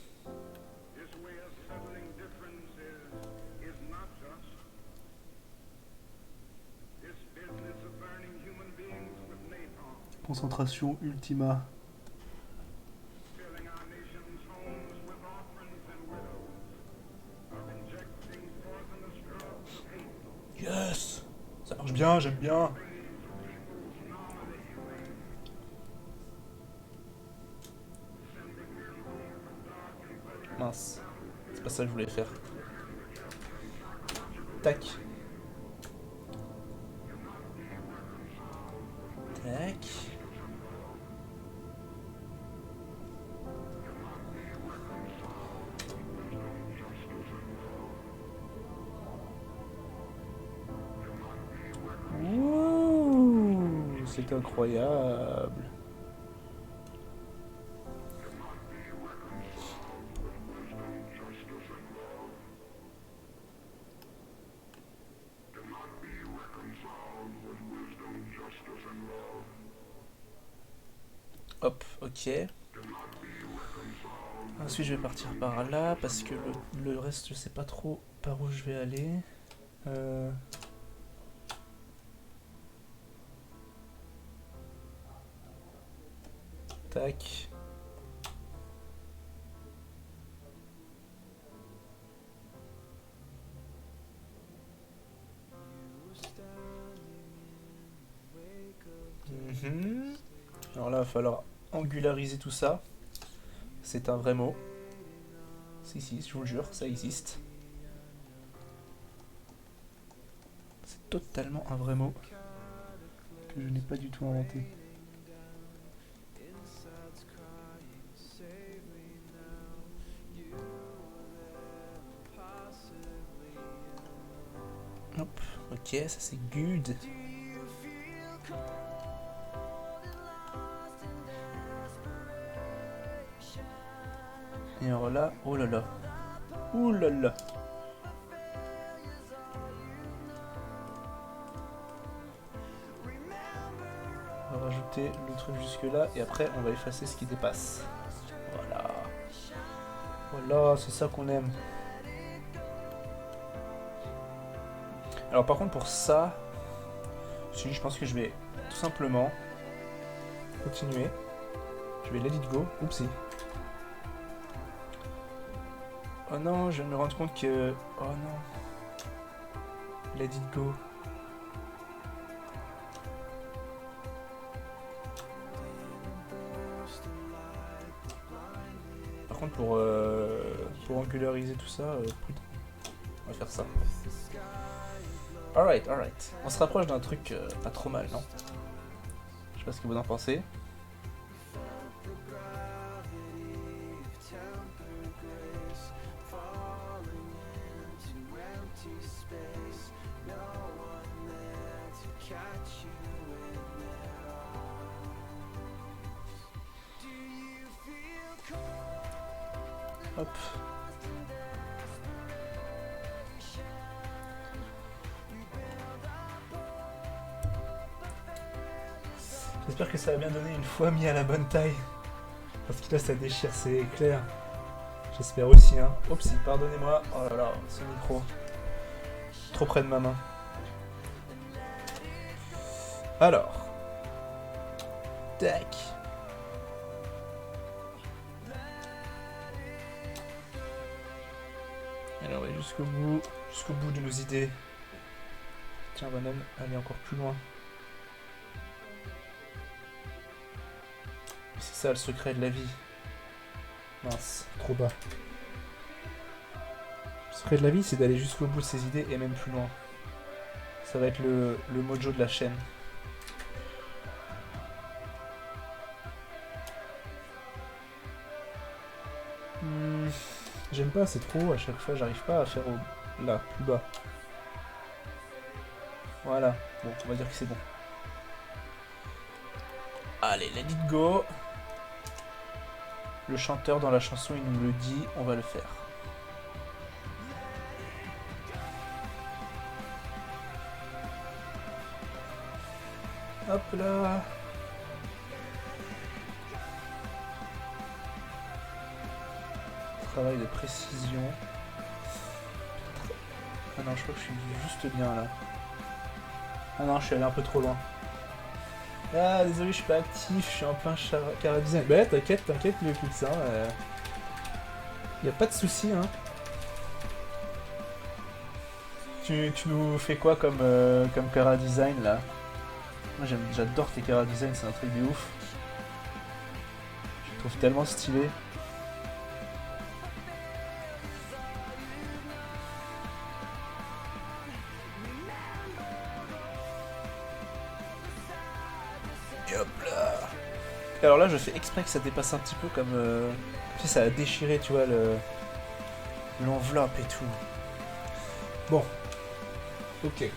Concentration ultima. Yes. Ça marche bien, j'aime bien. Mince. C'est pas ça que je voulais faire. Tac. Tac. Ouh, c'est incroyable. Hop, ok. Ensuite, je vais partir par là parce que le reste, je sais pas trop par où je vais aller. Tac. Alors là, il va falloir angulariser tout ça. C'est un vrai mot. Si, je vous le jure, ça existe. C'est totalement un vrai mot que je n'ai pas du tout inventé. Hop, ok, ça c'est good. Et alors là, oh là là. Ouh là là. On va rajouter le truc jusque là et après on va effacer ce qui dépasse. Voilà. Voilà, c'est ça qu'on aime. Alors par contre pour ça, je pense que je vais tout simplement continuer. Je vais let it go. Oupsie. Oh non, je vais me rendre compte que... Oh non. Let it go. Par contre pour angulariser tout ça, on va faire ça. Alright. On se rapproche d'un truc pas trop mal, non? Je sais pas ce que vous en pensez. Hop. J'espère que ça va bien donner une fois mis à la bonne taille. Parce que là ça déchire, c'est clair. J'espère aussi, hein. Oups, pardonnez-moi. Oh là là, ce micro. Trop près de ma main. Alors. Tac. Allez, on va jusqu'au bout de nos idées. Tiens, on va même aller encore plus loin. C'est ça le secret de la vie. Mince, trop bas. Le secret de la vie, c'est d'aller jusqu'au bout de ses idées et même plus loin. Ça va être le mojo de la chaîne. J'aime pas, c'est trop haut, à chaque fois j'arrive pas à faire là, plus bas. Voilà, bon, on va dire que c'est bon. Allez, let it go. Le chanteur dans la chanson, il nous le dit, on va le faire. Hop là. Travail de précision. Ah non, je crois que je suis juste bien là. Ah non, je suis allé un peu trop loin. Ah, désolé, je suis pas actif, je suis en plein cara design. Bah, t'inquiète, le Pix, hein. Y a pas de soucis, hein. Tu nous fais quoi comme cara design là? Moi j'adore tes cara design, c'est un truc de ouf. Je le trouve tellement stylé. Et hop là. Et alors là, je fais exprès que ça dépasse un petit peu comme si ça a déchiré, tu vois, l'enveloppe et tout. Bon. Ok.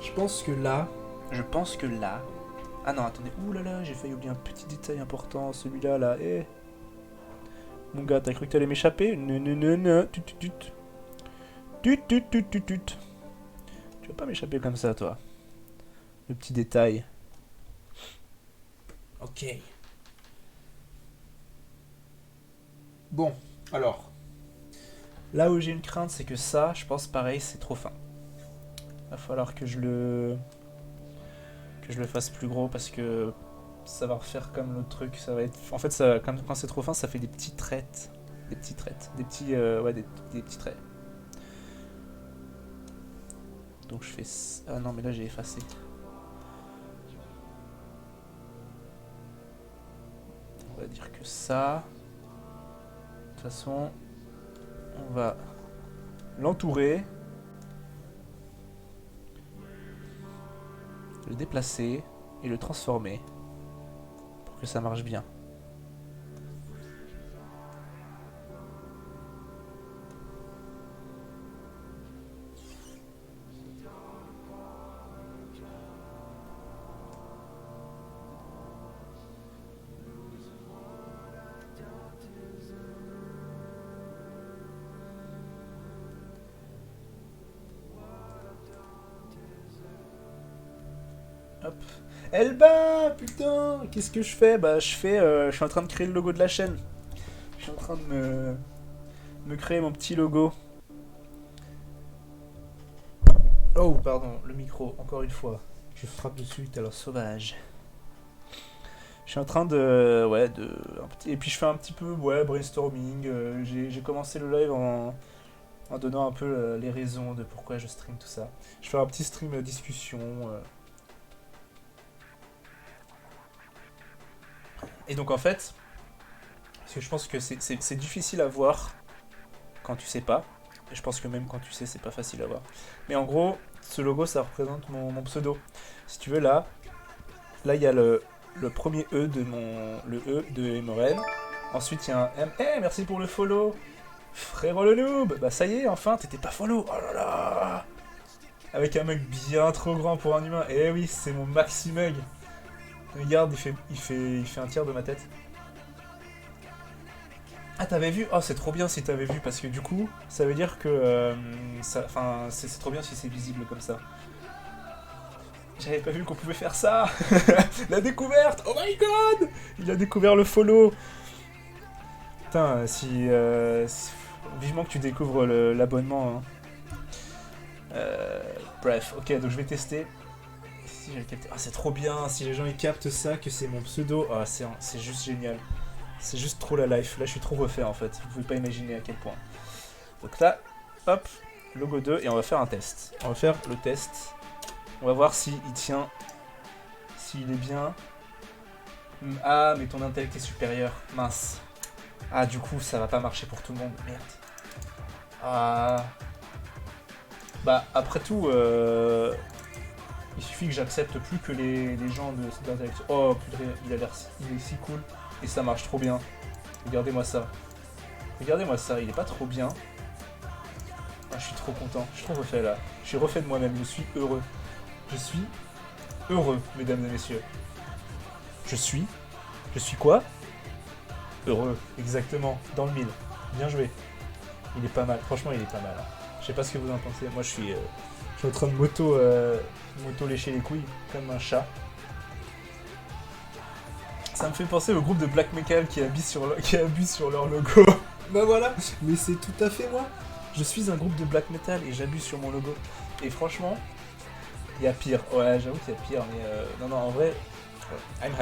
Je pense que là... Ah non, attendez. Ouh là là, j'ai failli oublier un petit détail important. Celui-là, là. Eh. Mon gars, t'as cru que t'allais m'échapper? Non. Tu vas pas m'échapper comme ça, toi. Le petit détail. Ok. Bon, alors. Là où j'ai une crainte, c'est que ça, je pense pareil, c'est trop fin. Va falloir que je le fasse plus gros parce que ça va refaire comme l'autre truc. Ça va être, en fait, ça, quand c'est trop fin, ça fait des petits traits, des petits traits. Donc je fais, ah non mais là j'ai effacé. On va dire que ça. De toute façon, on va l'entourer, le déplacer et le transformer pour que ça marche bien. Hop. Elba, putain, qu'est-ce que je fais? Bah, je suis en train de créer le logo de la chaîne. Je suis en train de me créer mon petit logo. Oh, pardon, le micro, encore une fois. Je frappe dessus, t'es alors sauvage. Je suis en train de... Ouais, et puis je fais un petit peu, brainstorming. J'ai commencé le live en donnant un peu les raisons de pourquoi je stream tout ça. Je fais un petit stream discussion. Et donc en fait, parce que je pense que c'est difficile à voir quand tu sais pas. Et je pense que même quand tu sais, c'est pas facile à voir. Mais en gros, ce logo, ça représente mon pseudo. Si tu veux, là il y a le premier E de le E de Emoren. Ensuite, il y a un M. Eh, merci pour le follow, frérot le noob. Bah ça y est, enfin, t'étais pas follow. Oh là là. Avec un mug bien trop grand pour un humain. Eh oui, c'est mon maximug. Regarde, il fait un tiers de ma tête. Ah, t'avais vu? Oh, c'est trop bien si t'avais vu, parce que du coup, ça veut dire que... c'est trop bien si c'est visible comme ça. J'avais pas vu qu'on pouvait faire ça. La découverte. Oh my god. Il a découvert le follow. Putain, vivement que tu découvres l'abonnement. Hein. Bref, ok, donc je vais tester. Si j'ai capté. Ah, c'est trop bien. Si les gens ils captent ça, que c'est mon pseudo. Ah, c'est juste génial. C'est juste trop la life. Là, je suis trop refait en fait. Vous pouvez pas imaginer à quel point. Donc là, hop, logo 2, et on va faire un test. On va faire le test. On va voir s'il tient, s'il est bien. Ah, mais ton intellect est supérieur. Mince. Ah, du coup, ça va pas marcher pour tout le monde. Merde. Ah. Bah, après tout, il suffit que j'accepte plus que les gens d'intellect. Oh, putain, il est si cool. Et ça marche trop bien. Regardez-moi ça. Regardez-moi ça, il est pas trop bien. Ah, je suis trop content. Je suis trop refait là. Je suis refait de moi-même. Je suis heureux. Je suis heureux, mesdames et messieurs. Je suis quoi? Heureux, exactement, dans le mille. Bien joué. Il est pas mal, franchement il est pas mal. Je sais pas ce que vous en pensez, moi je suis en train de moto lécher les couilles, comme un chat. Ça me fait penser au groupe de Black Metal qui abuse sur leur logo. Bah voilà, mais c'est tout à fait moi. Je suis un groupe de Black Metal et j'abuse sur mon logo. Et franchement... Il y a pire, ouais, j'avoue qu'il y a pire, mais non, en vrai, I'm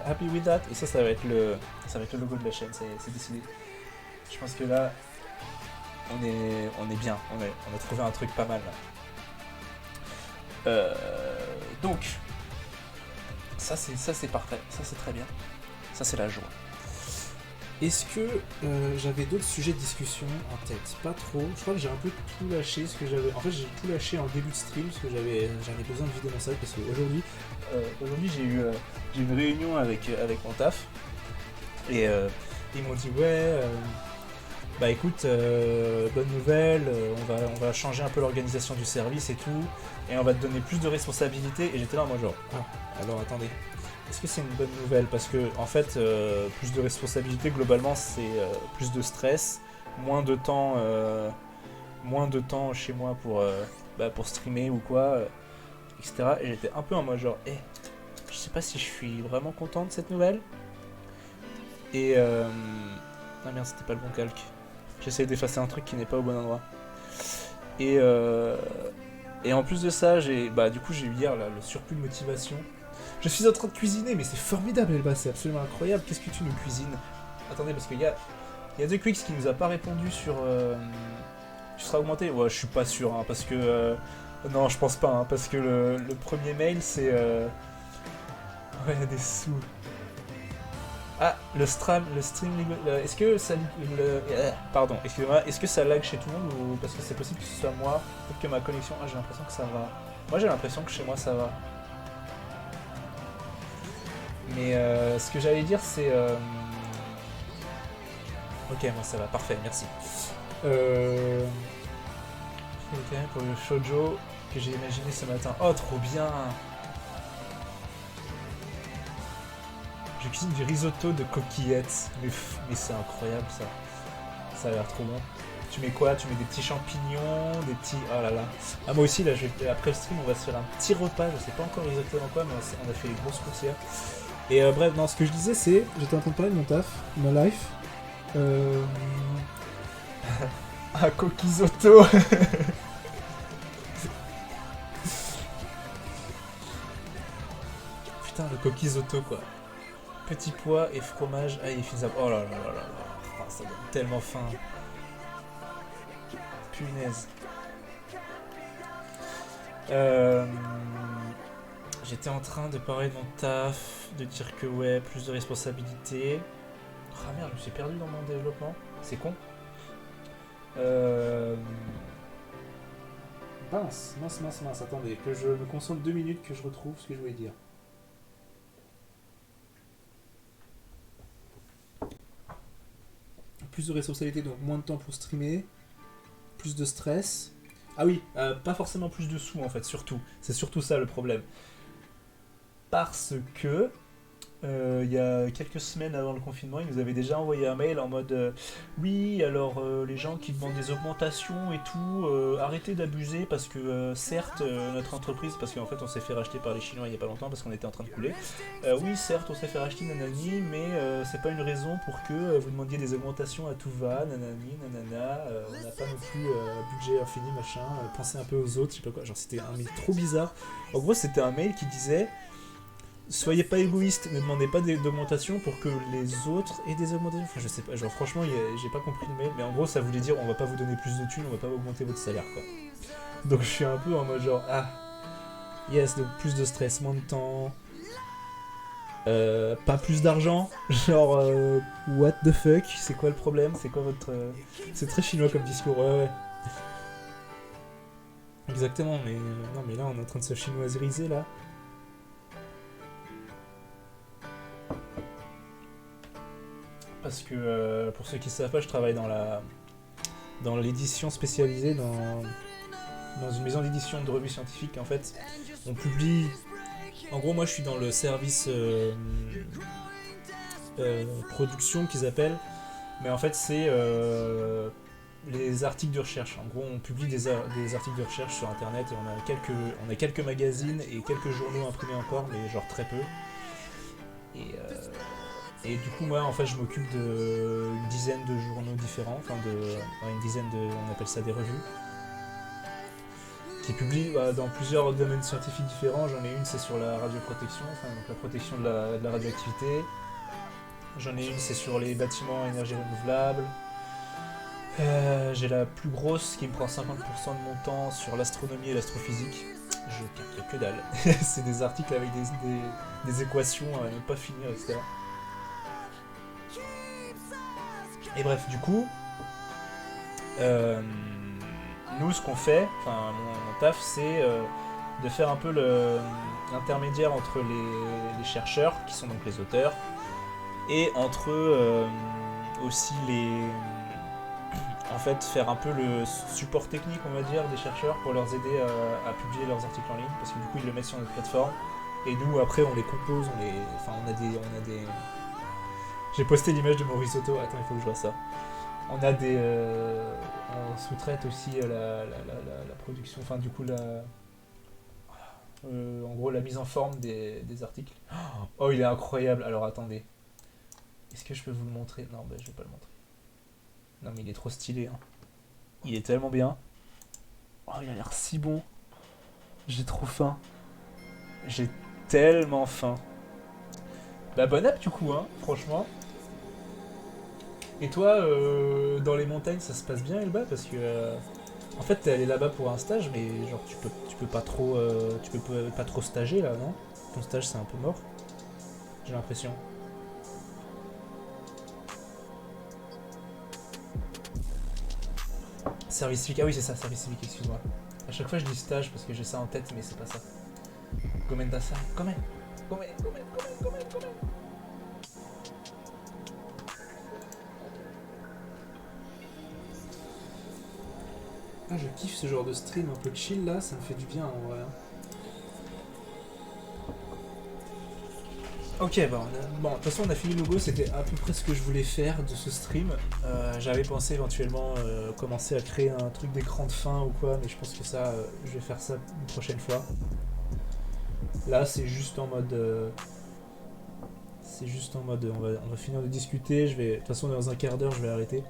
happy with that. Et ça va être le logo de la chaîne, c'est décidé. Je pense que là, on est bien, on a trouvé un truc pas mal là. Donc, ça c'est parfait, ça c'est très bien, ça c'est la joie. Est-ce que j'avais d'autres sujets de discussion en tête? Pas trop. Je crois que j'ai un peu tout lâché ce que j'avais. En fait, j'ai tout lâché en début de stream parce que j'avais besoin de vider mon sac parce qu'aujourd'hui, j'ai une réunion avec mon taf. et ils m'ont dit ouais, bah écoute, bonne nouvelle, on va changer un peu l'organisation du service et tout, et on va te donner plus de responsabilités. Et j'étais là, moi genre, ah, alors attendez. Est-ce que c'est une bonne nouvelle? Parce que, en fait, plus de responsabilités, globalement, c'est plus de stress, moins de temps chez moi pour streamer ou quoi, etc. Et j'étais un peu en mode genre, je sais pas si je suis vraiment content de cette nouvelle. Et. Ah merde, c'était pas le bon calque. J'essaie d'effacer un truc qui n'est pas au bon endroit. Et en plus de ça, du coup, j'ai eu hier là, le surplus de motivation. Je suis en train de cuisiner, mais c'est formidable, Elba, c'est absolument incroyable. Qu'est-ce que tu nous cuisines? Attendez, parce qu'il y a The Quicks qui nous a pas répondu sur. Tu seras augmenté? Ouais, je suis pas sûr, hein, parce que. Non, je pense pas, hein, parce que le premier mail, c'est. Ouais, il y a des sous. Ah, le stream. Est-ce que ça. Pardon, excusez-moi, est-ce que ça lag chez tout le monde ou parce que c'est possible que ce soit moi? Peut-être que ma connexion. Ah, j'ai l'impression que ça va. Moi, j'ai l'impression que chez moi ça va. Mais ce que j'allais dire, c'est. Ok, moi ça va, parfait, merci. Quelqu'un pour le shoujo que j'ai imaginé ce matin. Oh, trop bien! Je cuisine du risotto de coquillettes. Mais c'est incroyable ça. Ça a l'air trop bon. Tu mets quoi? Tu mets des petits champignons, des petits. Oh là là. Ah, moi aussi, là, après le stream, on va se faire un petit repas. Je sais pas encore exactement quoi, mais on a fait les grosses courses hier. Et bref, non, ce que je disais, c'est. J'étais en train de parler de mon taf, ma life. Ah, coquisotto. Putain, le coquisotto, quoi. Petit pois et fromage. Ah, il est faisable. Oh là là là là là. Oh, ça donne tellement faim. Punaise. J'étais en train de parler de mon taf, de dire que ouais, plus de responsabilités. Ah merde, je me suis perdu dans mon développement. C'est con. Mince, attendez, que je me concentre 2 minutes, que je retrouve ce que je voulais dire. Plus de responsabilités, donc moins de temps pour streamer, plus de stress. Ah oui, pas forcément plus de sous en fait, surtout. C'est surtout ça le problème. Parce que il y a quelques semaines avant le confinement, ils nous avaient déjà envoyé un mail en mode oui, alors les gens qui demandent des augmentations et tout, arrêtez d'abuser parce que certes, notre entreprise, parce qu'en fait on s'est fait racheter par les Chinois il y a pas longtemps parce qu'on était en train de couler. Oui, certes, on s'est fait racheter nanani, mais c'est pas une raison pour que vous demandiez des augmentations à tout va, nanani, nanana, on n'a pas non plus budget infini, machin, pensez un peu aux autres, je sais pas quoi. Genre c'était un mail trop bizarre. En gros, c'était un mail qui disait soyez pas égoïste, ne demandez pas d'augmentation pour que les autres aient des augmentations. Enfin, je sais pas, genre franchement, j'ai pas compris le mail, mais en gros, ça voulait dire on va pas vous donner plus de thunes, on va pas augmenter votre salaire, quoi. Donc je suis un peu en mode genre, yes, donc plus de stress, moins de temps, pas plus d'argent, genre, what the fuck, c'est quoi le problème, c'est quoi votre. C'est très chinois comme discours, ouais. Exactement, mais non, mais là, on est en train de se chinoiseriser, là. Parce que, pour ceux qui ne savent pas, je travaille dans l'édition spécialisée, dans une maison d'édition de revues scientifiques. En fait, on publie... En gros, moi, je suis dans le service production qu'ils appellent. Mais en fait, c'est les articles de recherche. En gros, on publie des articles de recherche sur Internet et on a quelques magazines et quelques journaux imprimés encore, mais genre très peu. Et du coup, moi, en fait, je m'occupe d'une dizaine de journaux différents, une dizaine on appelle ça des revues, qui publient dans plusieurs domaines scientifiques différents. J'en ai une, c'est sur la radioprotection, donc la protection de la radioactivité. J'en ai une, c'est sur les bâtiments à énergie renouvelable. J'ai la plus grosse qui me prend 50% de mon temps sur l'astronomie et l'astrophysique. Je capte que dalle. C'est des articles avec des équations à ne pas finir, etc. Et bref, du coup, nous, ce qu'on fait, enfin, mon taf, c'est de faire un peu l'intermédiaire entre les chercheurs, qui sont donc les auteurs, et entre aussi en fait, faire un peu le support technique, on va dire, des chercheurs pour leur aider à publier leurs articles en ligne, parce que du coup, ils le mettent sur notre plateforme. Et nous, après, on les compose, enfin, on a des... J'ai posté l'image de Maurice Otto, attends, il faut que je vois ça. On a des... on sous-traite aussi la production, enfin, du coup, en gros, la mise en forme des articles. Oh, il est incroyable. Alors, attendez. Est-ce que je peux vous le montrer? Non, bah, je vais pas le montrer. Non, mais il est trop stylé. Hein. Il est tellement bien. Oh, il a l'air si bon. J'ai trop faim. J'ai tellement faim. Bah, bonne app, du coup, hein, franchement. Et toi, dans les montagnes, ça se passe bien, Elba? Parce que... en fait, t'es allé là-bas pour un stage, mais genre, tu peux pas trop... tu peux pas trop stager, là, non? Ton stage, c'est un peu mort. J'ai l'impression. Service civique, ah oui, c'est ça, service civique, excuse-moi. À chaque fois, je dis stage parce que j'ai ça en tête, mais c'est pas ça. Commendasa, comment? Ah, je kiffe ce genre de stream un peu chill là, ça me fait du bien en vrai. Ok, bon, de toute façon on a fini le logo, c'était à peu près ce que je voulais faire de ce stream. J'avais pensé éventuellement commencer à créer un truc d'écran de fin ou quoi, mais je pense que ça, je vais faire ça une prochaine fois. Là c'est juste en mode... on va finir de discuter, de toute façon dans un quart d'heure je vais arrêter.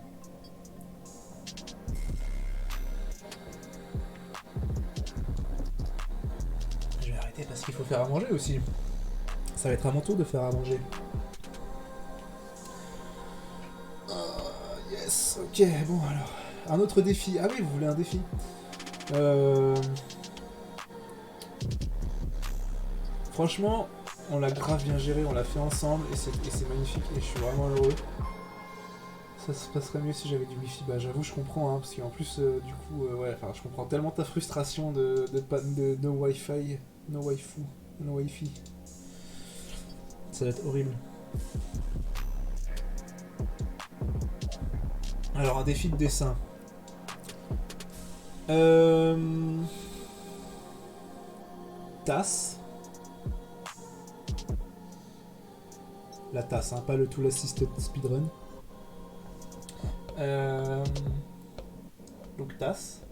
Je vais arrêter parce qu'il faut faire à manger aussi. Ça va être à mon tour de faire à manger. Yes, ok, bon alors. Un autre défi. Ah oui, vous voulez un défi Franchement, on l'a grave bien géré, on l'a fait ensemble et c'est magnifique et je suis vraiment heureux. Ça se passerait mieux si j'avais du wifi. Bah j'avoue je comprends hein, parce qu'en plus du coup ouais, enfin je comprends tellement ta frustration de no wifi, no wifi. Ça va être horrible. Alors un défi de dessin. Tasse. La tasse, hein, pas le tool assisted speedrun. Donc tasse.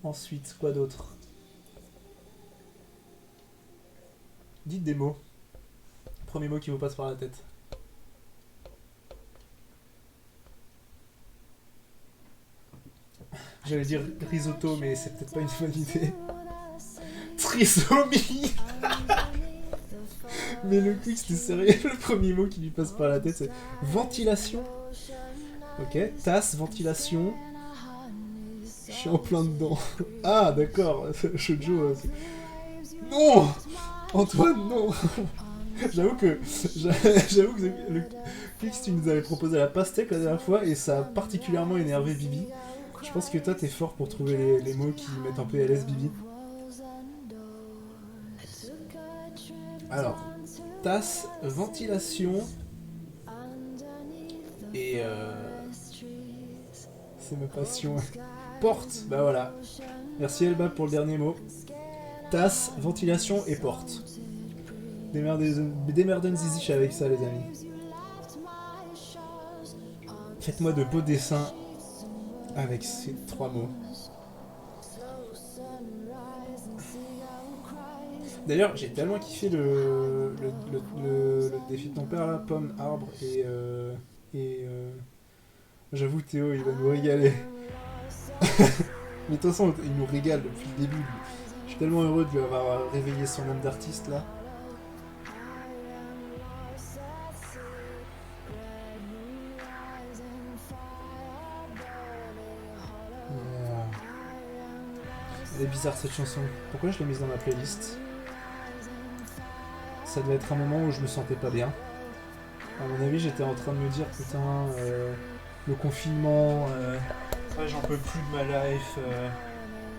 Ensuite, quoi d'autre? Dites des mots. Premier mot qui vous passe par la tête. J'allais dire risotto, mais c'est peut-être pas une bonne idée. Trisomie. Mais le coup, c'était sérieux. Le premier mot qui lui passe par la tête, c'est ventilation. Ok, tasse, ventilation. Je suis en plein dedans. Ah, d'accord. Shoujo. Non, Antoine, non. J'avoue que le Pix, tu nous avais proposé la pastèque la dernière fois et ça a particulièrement énervé Bibi. Je pense que toi, t'es fort pour trouver les mots qui mettent en PLS Bibi. Alors, tasse, ventilation et c'est ma passion. Porte, bah voilà. Merci Elba pour le dernier mot. Tasse, ventilation et porte. Démerdons zizi avec ça les amis. Faites-moi de beaux dessins avec ces 3 mots. D'ailleurs, j'ai tellement kiffé le défi de ton père là, pomme, arbre et j'avoue Théo, il va nous régaler. Mais de toute façon, il nous régale depuis le début. Je suis tellement heureux de lui avoir réveillé son âme d'artiste là. Elle est bizarre cette chanson. Pourquoi je l'ai mise dans ma playlist? ça devait être un moment où je me sentais pas bien. À mon avis, j'étais en train de me dire, putain, le confinement, Ouais, j'en peux plus de ma life,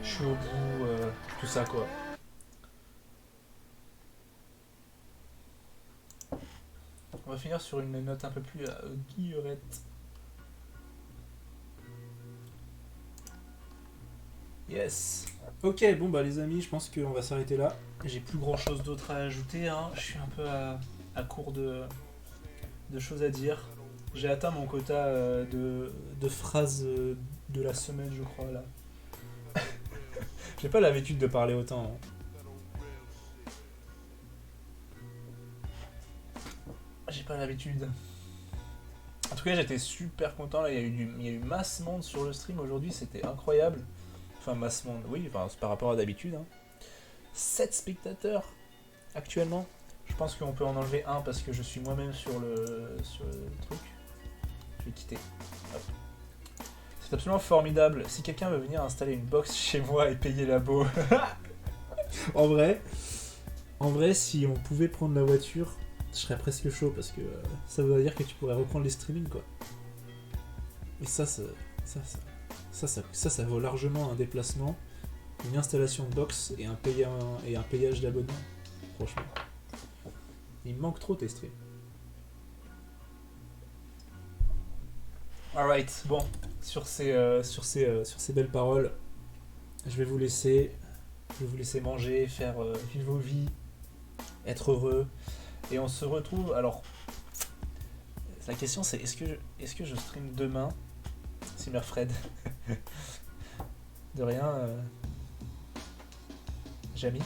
je suis au bout, tout ça quoi. On va finir sur une note un peu plus guillerette. Yes. Ok, bon bah les amis, je pense qu'on va s'arrêter là. J'ai plus grand chose d'autre à ajouter, hein. Je suis un peu à court de choses à dire. J'ai atteint mon quota de phrases de la semaine, je crois, là. J'ai pas l'habitude de parler autant. Hein. J'ai pas l'habitude. En tout cas, j'étais super content. Là, il y a eu masse monde sur le stream aujourd'hui, c'était incroyable. Enfin, masse monde, oui, enfin, c'est par rapport à d'habitude. Hein. 7 spectateurs actuellement. Je pense qu'on peut en enlever un parce que je suis moi-même sur le truc. Je vais quitter. Hop. C'est absolument formidable. Si quelqu'un veut venir installer une box chez moi et payer l'abo. En vrai, si on pouvait prendre la voiture, je serais presque chaud parce que ça voudrait dire que tu pourrais reprendre les streamings, quoi. Et ça vaut largement un déplacement, une installation de box et un payage d'abonnement. Franchement. Il me manque trop tes streams. Alright, bon, sur ces belles paroles, je vais vous laisser manger, faire vivre vos vies, être heureux. Et on se retrouve. Alors, la question c'est est-ce que je stream demain, Simmer Fred. De rien, Jamy.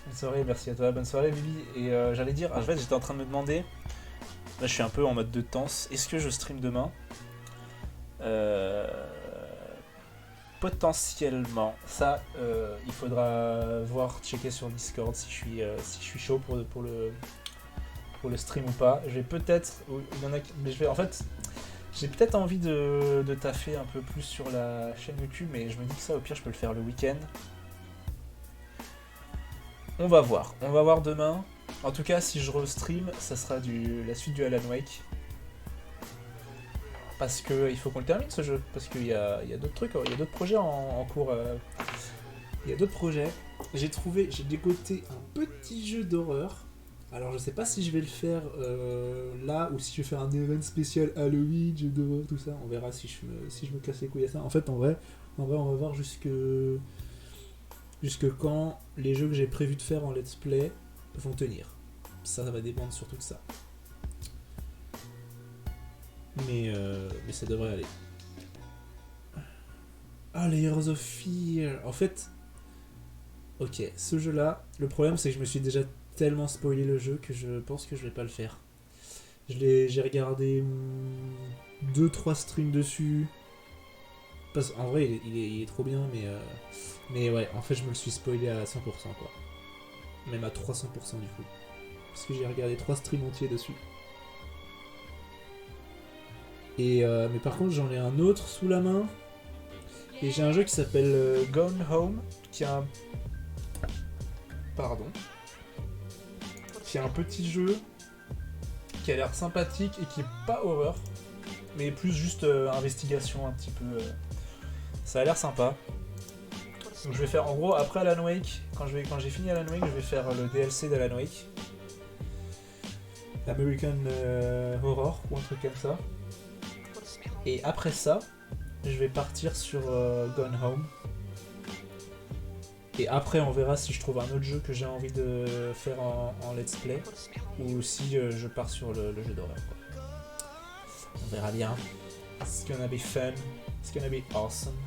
Bonne soirée, merci à toi, bonne soirée Bibi. Et j'allais dire, en fait j'étais en train de me demander, là je suis un peu en mode de tense, est-ce que je stream demain potentiellement, ça il faudra voir, checker sur Discord si je suis chaud pour le stream ou pas. Je vais peut-être, il y en a, mais je vais en fait, j'ai peut-être envie de taffer un peu plus sur la chaîne YouTube, mais je me dis que ça au pire je peux le faire le week-end. On va voir demain. En tout cas, si je restream, ça sera la suite du Alan Wake. Parce que il faut qu'on le termine ce jeu. Parce qu'il y a d'autres trucs, il y a d'autres projets en cours. Il y a d'autres projets. J'ai dégoté un petit jeu d'horreur. Alors je sais pas si je vais le faire là ou si je vais faire un event spécial Halloween, jeu d'horreur, tout ça. On verra si je me casse les couilles à ça. En fait, en vrai, on va voir jusque quand les jeux que j'ai prévu de faire en let's play vont tenir. Ça va dépendre surtout de ça. Mais ça devrait aller. Ah, Layers of Fear. En fait, ok, ce jeu-là, le problème c'est que je me suis déjà tellement spoilé le jeu que je pense que je vais pas le faire. J'ai regardé 2-3 streams dessus. En vrai, il est trop bien, mais ouais, en fait, je me le suis spoilé à 100%, quoi. Même à 300% du coup. Parce que j'ai regardé 3 streams entiers dessus. Mais par contre, j'en ai un autre sous la main. Et j'ai un jeu qui s'appelle Gone Home, qui a un... Pardon. Qui est un petit jeu qui a l'air sympathique et qui est pas horreur, mais plus juste investigation un petit peu. Ça a l'air sympa. Donc je vais faire en gros après Alan Wake, quand j'ai fini Alan Wake, je vais faire le DLC d'Alan Wake. American Horror ou un truc comme ça. Et après ça, je vais partir sur Gone Home. Et après on verra si je trouve un autre jeu que j'ai envie de faire en let's play ou si je pars sur le jeu d'horreur. On verra bien. It's gonna be fun. It's gonna be awesome.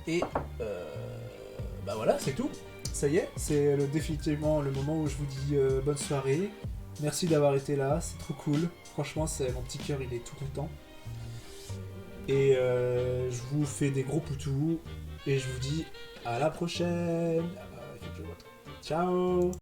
Et bah voilà, c'est tout. Ça y est, c'est définitivement le moment où je vous dis bonne soirée. Merci d'avoir été là, c'est trop cool. Franchement, mon petit cœur, il est tout content. Et je vous fais des gros poutous. Et je vous dis à la prochaine. Ciao.